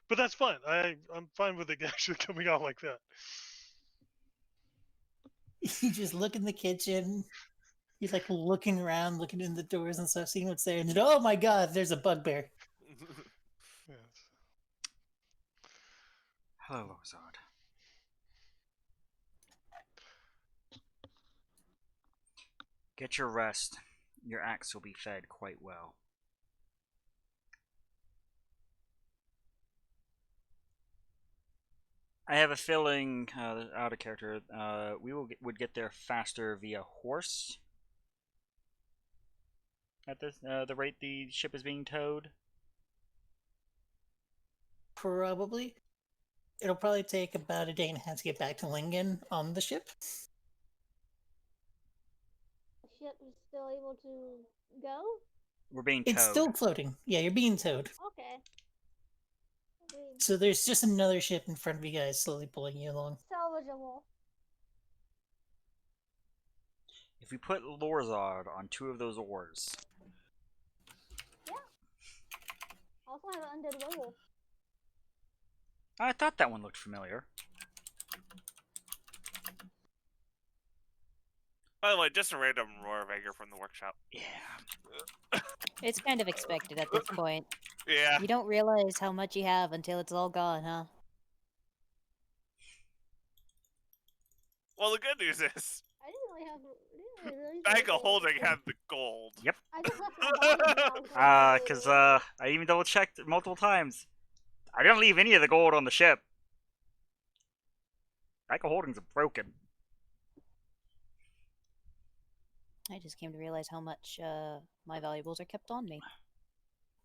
But that's fine. I'm fine with it actually coming out like that. You just look in the kitchen. He's like looking around, looking in the doors and stuff, seeing what's there. And then, oh my god, there's a bugbear. Yes. hello, Lorzard. Get your rest. Your axe will be fed quite well. I have a feeling, out of character, we would get there faster via horse. At the rate the ship is being towed. Probably. It'll probably take about a day and a half to get back to Lingen on the ship. The ship is still able to go? We're being towed. It's still floating. Yeah, you're being towed. Okay. Agreed. So there's just another ship in front of you guys slowly pulling you along. Salvageable. If we put Lorzard on 2 of those oars. Yeah. I also have an undead werewolf. I thought that one looked familiar. By the way, just a random roar of anger from the workshop. Yeah. It's kind of expected at this point. Yeah. You don't realize how much you have until it's all gone, huh? Well, the good news is, I didn't really have. I didn't really Bag of Holding had the gold. Yep. I just left my body behind. Cause I even double checked multiple times. I didn't leave any of the gold on the ship. Bag of Holdings are broken. I just came to realize how much my valuables are kept on me.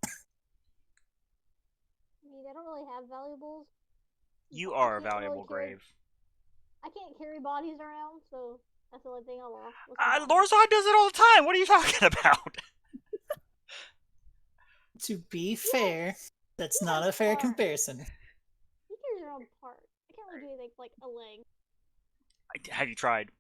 I mean, I don't really have valuables. You I are a can't really valuable carry- grave. I can't carry bodies around, so that's the only thing I lost. was the bodies. Lorzard does it all the time. What are you talking about? To be fair, that's Yeah, not a fair far. comparison. He carries around parts. I can't really do anything like a leg. Have you tried?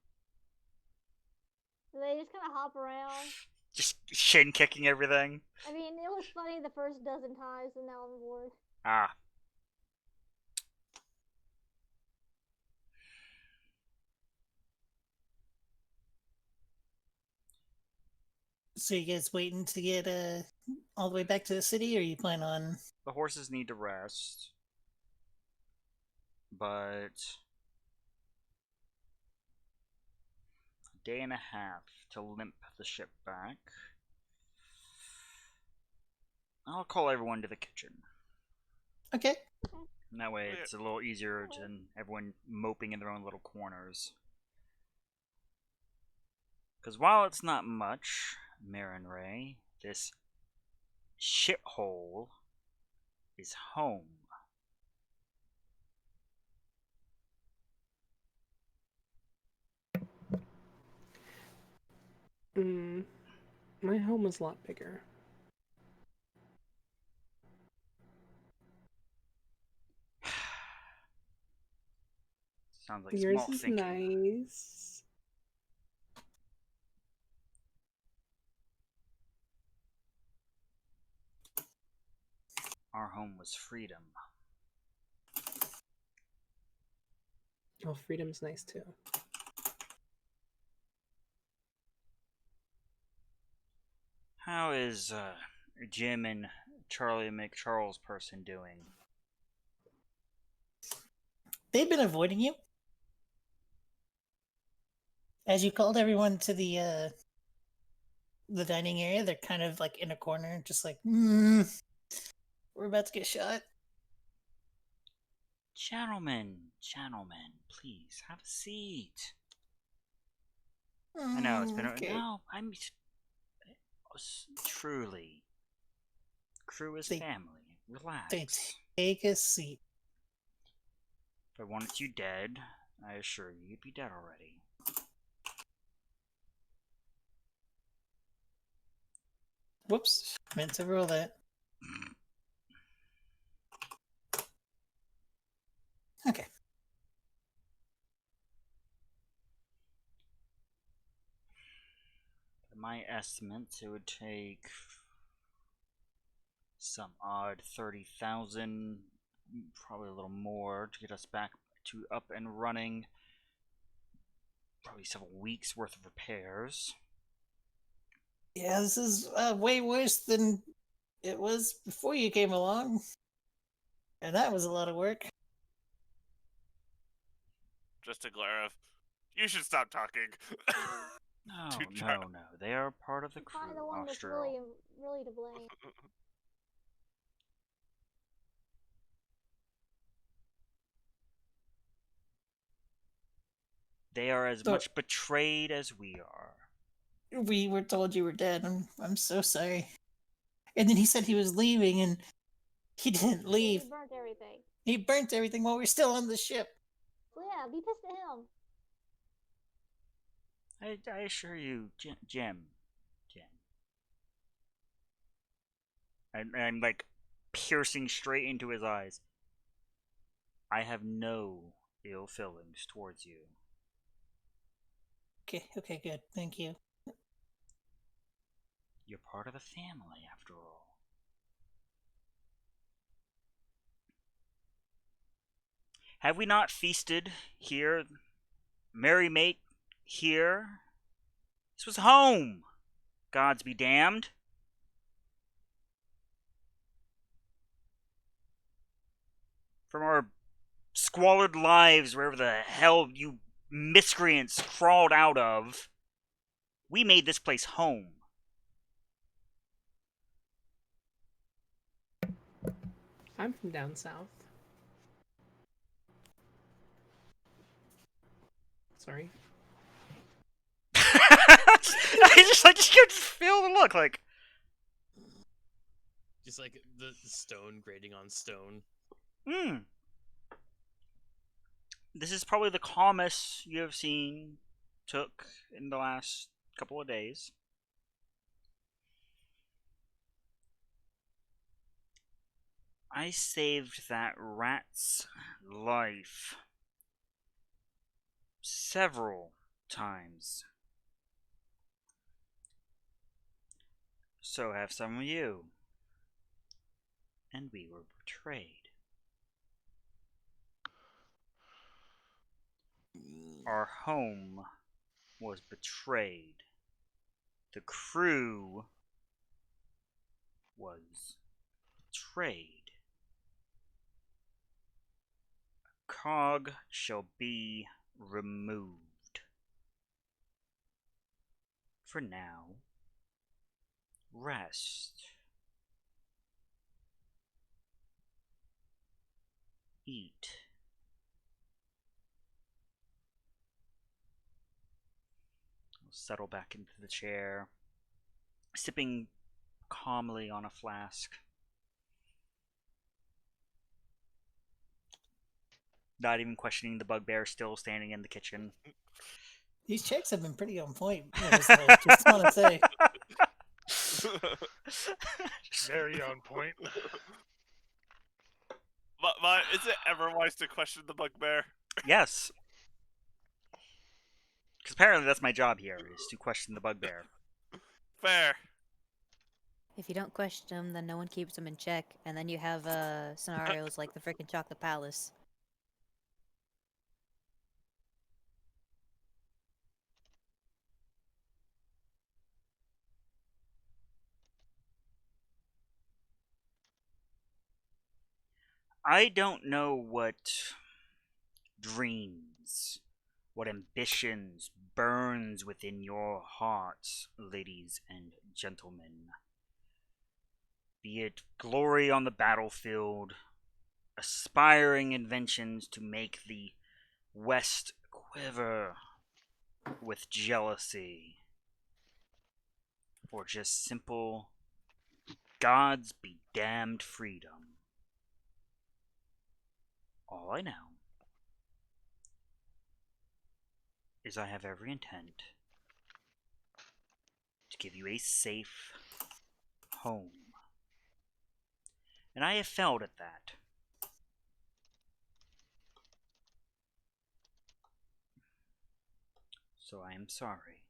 They just kind of hop around. Just shin kicking everything. I mean, it was funny the first dozen times, and now I'm bored. Ah. So you guys waiting to get all the way back to the city, or you plan on? The horses need to rest. But a day and a half to limp the ship back. I'll call everyone to the kitchen. Okay. And that way it's a little easier than everyone moping in their own little corners. Because while it's not much, Marin Ray, this shithole is home. My home is a lot bigger. Sounds like Yours small is thinking. nice. Our home was freedom. Oh, freedom's nice too. How is Jim and Charlie McCharles person doing? They've been avoiding you. As you called everyone to the dining area, they're kind of like in a corner, just like, we're about to get shot. Gentlemen, please have a seat. I know it's been okay. no. I'm truly. Crew is family. Relax. They take a seat. If I wanted you dead, I assure you, you'd be dead already. Whoops, meant to roll that. Okay. By my estimates, it would take some odd 30,000, probably a little more, to get us back to up and running. Probably several weeks worth of repairs. Yeah, this is way worse than it was before you came along. And that was a lot of work. Just a glare of, you should stop talking. No. They are part of the crew, Probably the one that's Austral. really to blame. They are as much betrayed as we are. We were told you were dead. I'm so sorry. And then he said he was leaving, and he didn't leave. He burnt everything. He burnt everything while we were still on the ship. So yeah, be pissed at him. I assure you, Jim. I'm like piercing straight into his eyes. I have no ill feelings towards you. Okay, good. Thank you. You're part of the family, after all. Have we not feasted here? Merry mate here? This was home! Gods be damned. From our squalid lives, wherever the hell you miscreants crawled out of, we made this place home. I'm from down south. Sorry. I just can't feel the look like. Just like the stone grating on stone. This is probably the calmest you have seen took in the last couple of days. I saved that rat's life several times So have some of you. And we were betrayed. Our home was betrayed. The crew was betrayed. A cog shall be removed. For now, rest. Eat. I'll settle back into the chair, sipping calmly on a flask. Not even questioning the bugbear still standing in the kitchen. These checks have been pretty on point. Just want to say. Very on point. But is it ever wise to question the bugbear? Yes. Because apparently that's my job here, is to question the bugbear. Fair. If you don't question them, then no one keeps them in check, and then you have scenarios like the freaking Chocolate Palace. I don't know what dreams, what ambitions burns within your hearts, ladies and gentlemen. Be it glory on the battlefield, aspiring inventions to make the West quiver with jealousy, or just simple God's be damned freedom. All I know is I have every intent to give you a safe home. And I have failed at that. So I am sorry.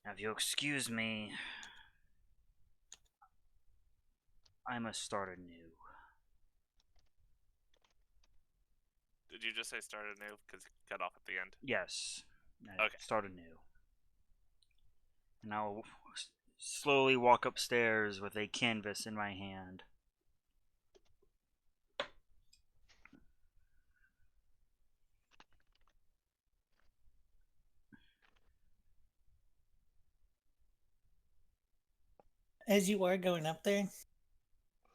Now, if you'll excuse me, I must start anew. Did you just say start anew? Because you cut off at the end. Yes. Okay. Start anew. And I'll slowly walk upstairs with a canvas in my hand. As you are going up there,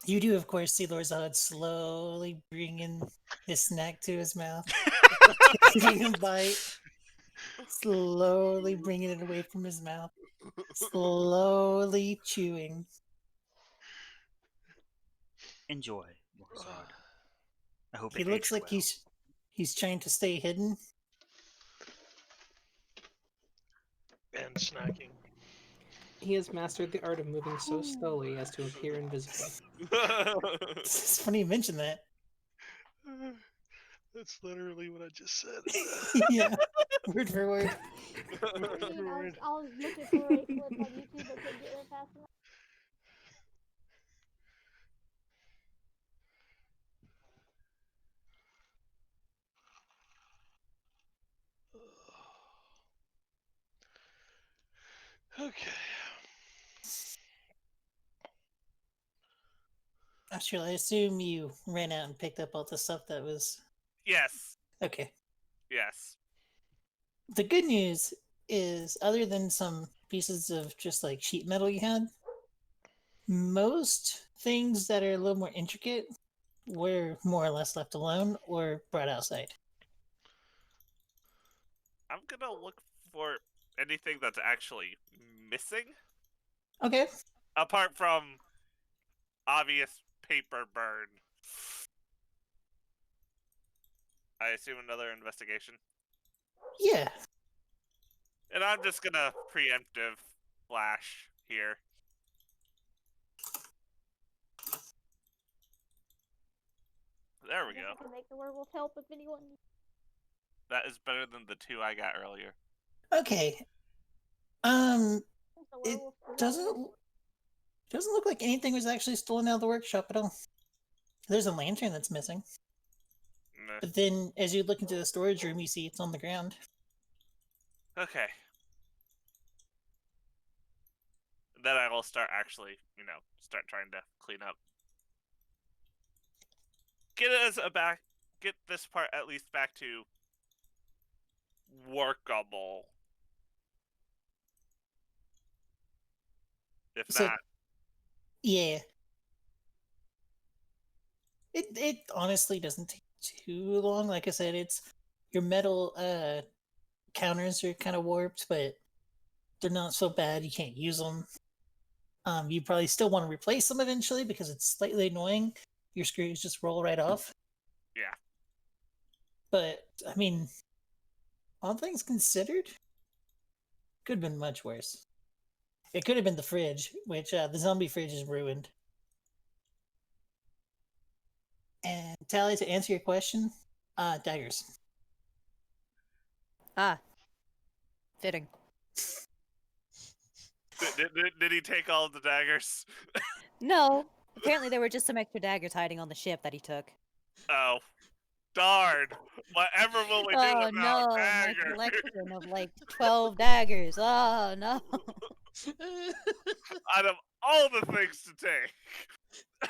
you do, of course, see Lord Zod slowly bringing his snack to his mouth, taking a bite, slowly bringing it away from his mouth, slowly chewing. Enjoy, Lord Zod. I hope He it looks aged like well. he's trying to stay hidden. And snacking. He has mastered the art of moving so slowly as to appear invisible. It's funny you mention that. That's literally what I just said. Yeah, word for word. I was looking for a clip on YouTube, but couldn't get there fast enough. Okay. Astral, I assume you ran out and picked up all the stuff that was... Yes. Okay. Yes. The good news is, other than some pieces of just like sheet metal you had, most things that are a little more intricate were more or less left alone or brought outside. I'm gonna look for anything that's actually missing, Okay. apart from obvious paper burn. I assume another investigation. Yeah. And I'm just gonna preemptive splash here. There we I guess go. I can make the werewolf help if anyone. That is better than the 2 I got earlier. Okay. Since the It werewolf was doesn't look like anything was actually stolen out of the workshop at all. There's a lantern that's missing. Meh. But then, as you look into the storage room, you see it's on the ground. Okay. Then I will start actually, start trying to clean up. Get this part at least back to workable. If So, not, yeah. It honestly doesn't take too long. Like I said, it's your metal counters are kind of warped, but they're not so bad. You can't use them. You probably still want to replace them eventually because it's slightly annoying. Your screws just roll right off. yeah. But I mean, all things considered, could have been much worse. It could have been the fridge, which the zombie fridge is ruined. And Tally, to answer your question, daggers. Ah, fitting. Did he take all of the daggers? No, apparently there were just some extra daggers hiding on the ship that he took. Oh, darn! Whatever will we do Oh without no, my daggers? collection of like 12 daggers. Oh no. Out of all the things to take.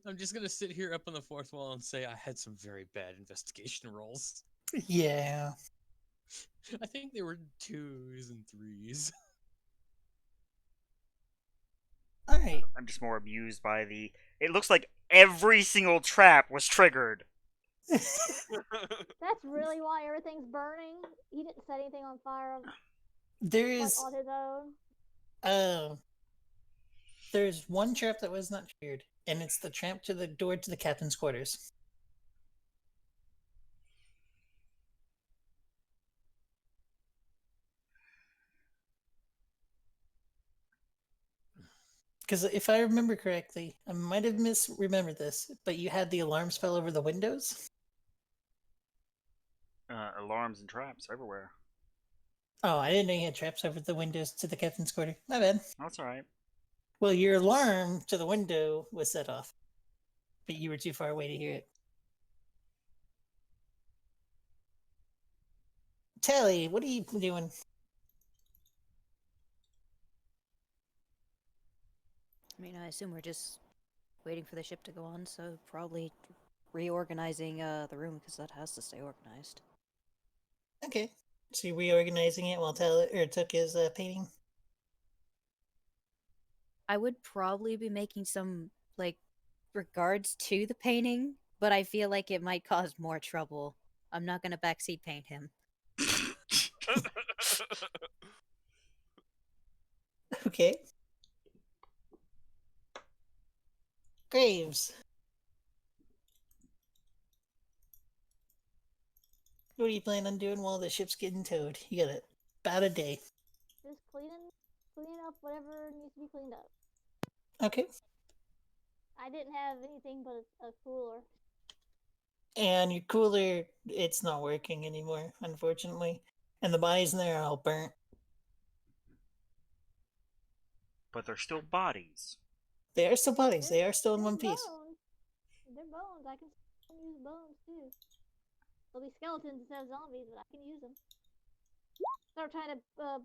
I'm just gonna sit here up on the fourth wall and say I had some very bad investigation rolls. Yeah. I think they were 2s and 3s. All right. I'm just more amused by the. It looks like every single trap was triggered. That's really why everything's burning. He didn't set anything on fire There like is on his own. there's one trap that was not triggered, and it's the trap to the door to the captain's quarters. Because if I remember correctly, I might have misremembered this, but you had the alarm spell over the windows. Alarms and traps everywhere. Oh, I didn't know you had traps over the windows to the captain's quarter. My bad. That's alright. Well, your alarm to the window was set off, but you were too far away to hear it. Tally, what are you doing? I mean, I assume we're just waiting for the ship to go on, so probably reorganizing the room because that has to stay organized. Okay. So you're reorganizing it while Took is painting? I would probably be making some, like, regards to the painting, but I feel like it might cause more trouble. I'm not gonna backseat paint him. Okay. Graves. What are you planning on doing while the ship's getting towed? You got about a day. Just cleaning up whatever needs to be cleaned up. Okay. I didn't have anything but a cooler. And your cooler, it's not working anymore, unfortunately. And the bodies in there are all burnt. But they're still bodies. They are still bodies. They are still in They're one piece. bones. They're bones. I can use bones too. They'll be skeletons instead of zombies, but I can use them. Start trying to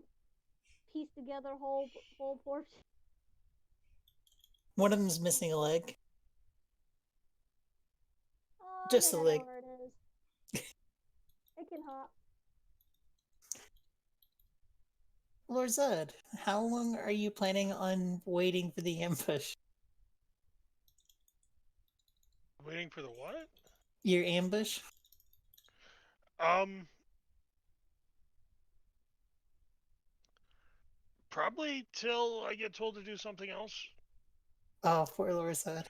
piece together whole portion. One of them's missing a leg. Oh, Just I a think I leg. know where it is. It can hop. Lord Zed, how long are you planning on waiting for the ambush? Waiting for the what? Your ambush? Probably till I get told to do something else. Oh, poor Lord Zed.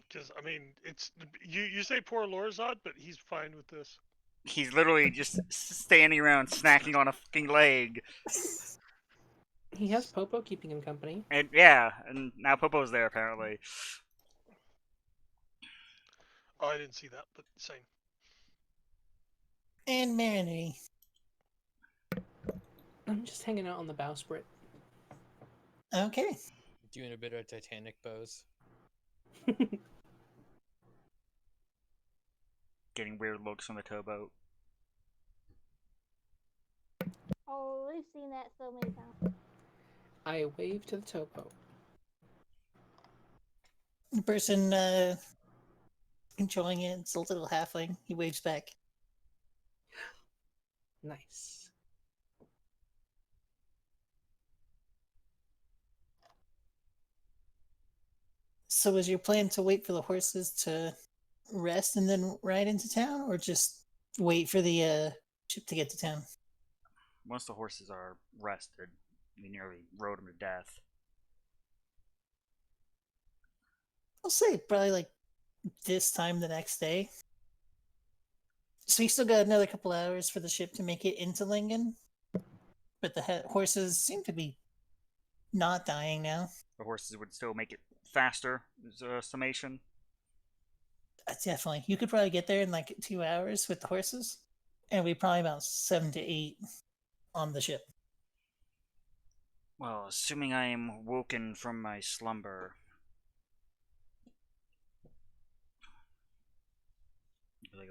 Because I mean, it's you say poor Lorzad, but he's fine with this. He's literally just standing around snacking on a fucking leg. He has Popo keeping him company. And yeah, and now Popo's there apparently. Oh, I didn't see that, but same. And Marinity. I'm just hanging out on the bowsprit. Okay. Doing a bit of Titanic pose. Getting weird looks on the towboat. Oh, we've seen that so many times. I wave to the towboat. The person enjoying it, it's a little halfling. He waves back. Nice. So is your plan to wait for the horses to rest and then ride into town, or just wait for the ship to get to town? Once the horses are rested, we nearly rode them to death. I'll say probably like this time the next day. So we still got another couple hours for the ship to make it into Lingen. But the horses seem to be not dying now. The horses would still make it faster, is a summation. Definitely. You could probably get there in like 2 hours with the horses. And we probably about 7 to 8 on the ship. Well, assuming I am woken from my slumber.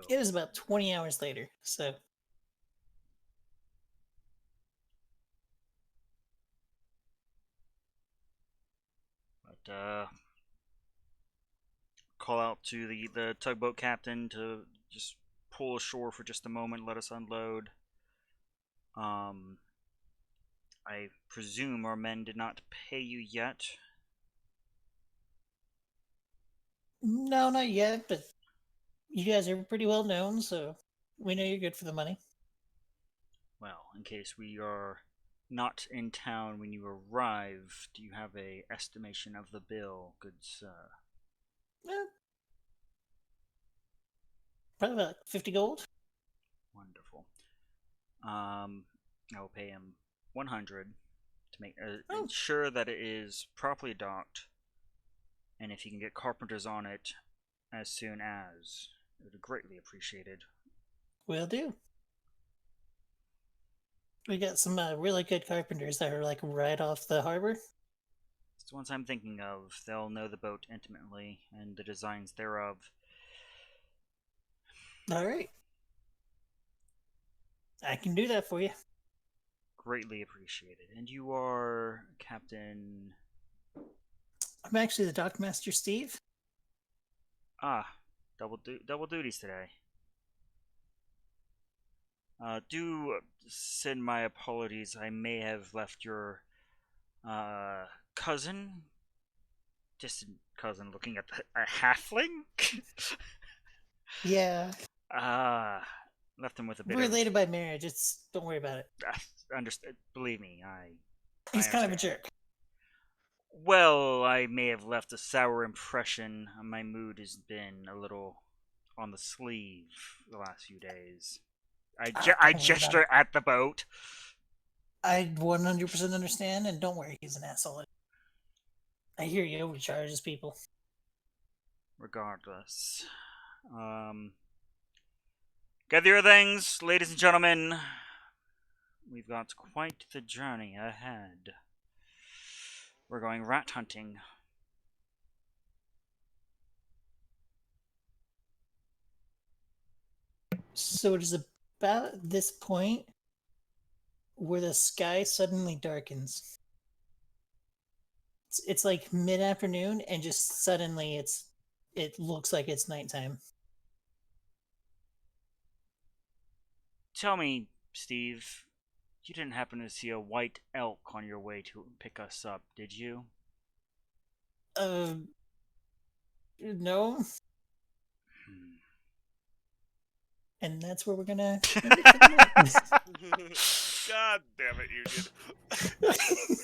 It was about 20 hours later, so. But, call out to the tugboat captain to just pull ashore for just a moment, let us unload. I presume our men did not pay you yet. No, not yet, but you guys are pretty well known, so we know you're good for the money. Well, in case we are not in town when you arrive, do you have a estimation of the bill, good sir? Probably about 50 gold. Wonderful. I will pay him 100 to make ensure that it is properly docked, and if you can get carpenters on it as soon as, it would be greatly appreciated. Will do. We got some really good carpenters that are like right off the harbor. It's the ones I'm thinking of. They'll know the boat intimately and the designs thereof. All right. I can do that for you. Greatly appreciated. And you are Captain... I'm actually the Dockmaster Steve. Ah, double duties today. Do send my apologies. I may have left your cousin, distant cousin, looking at a halfling. Yeah. Left him with a bit Related by marriage. Don't worry about it. Understand? Believe me, He's kind of a jerk. Well, I may have left a sour impression. My mood has been a little on the sleeve the last few days. I gesture at the boat. I 100% understand, and don't worry, he's an asshole. I hear he overcharges people. Regardless. Gather your things, ladies and gentlemen. We've got quite the journey ahead. We're going rat hunting. So it is about this point where the sky suddenly darkens. It's like mid-afternoon, and just suddenly it looks like it's nighttime. Tell me, Steve, you didn't happen to see a white elk on your way to pick us up, did you? No. And that's where we're gonna. God damn it, Union.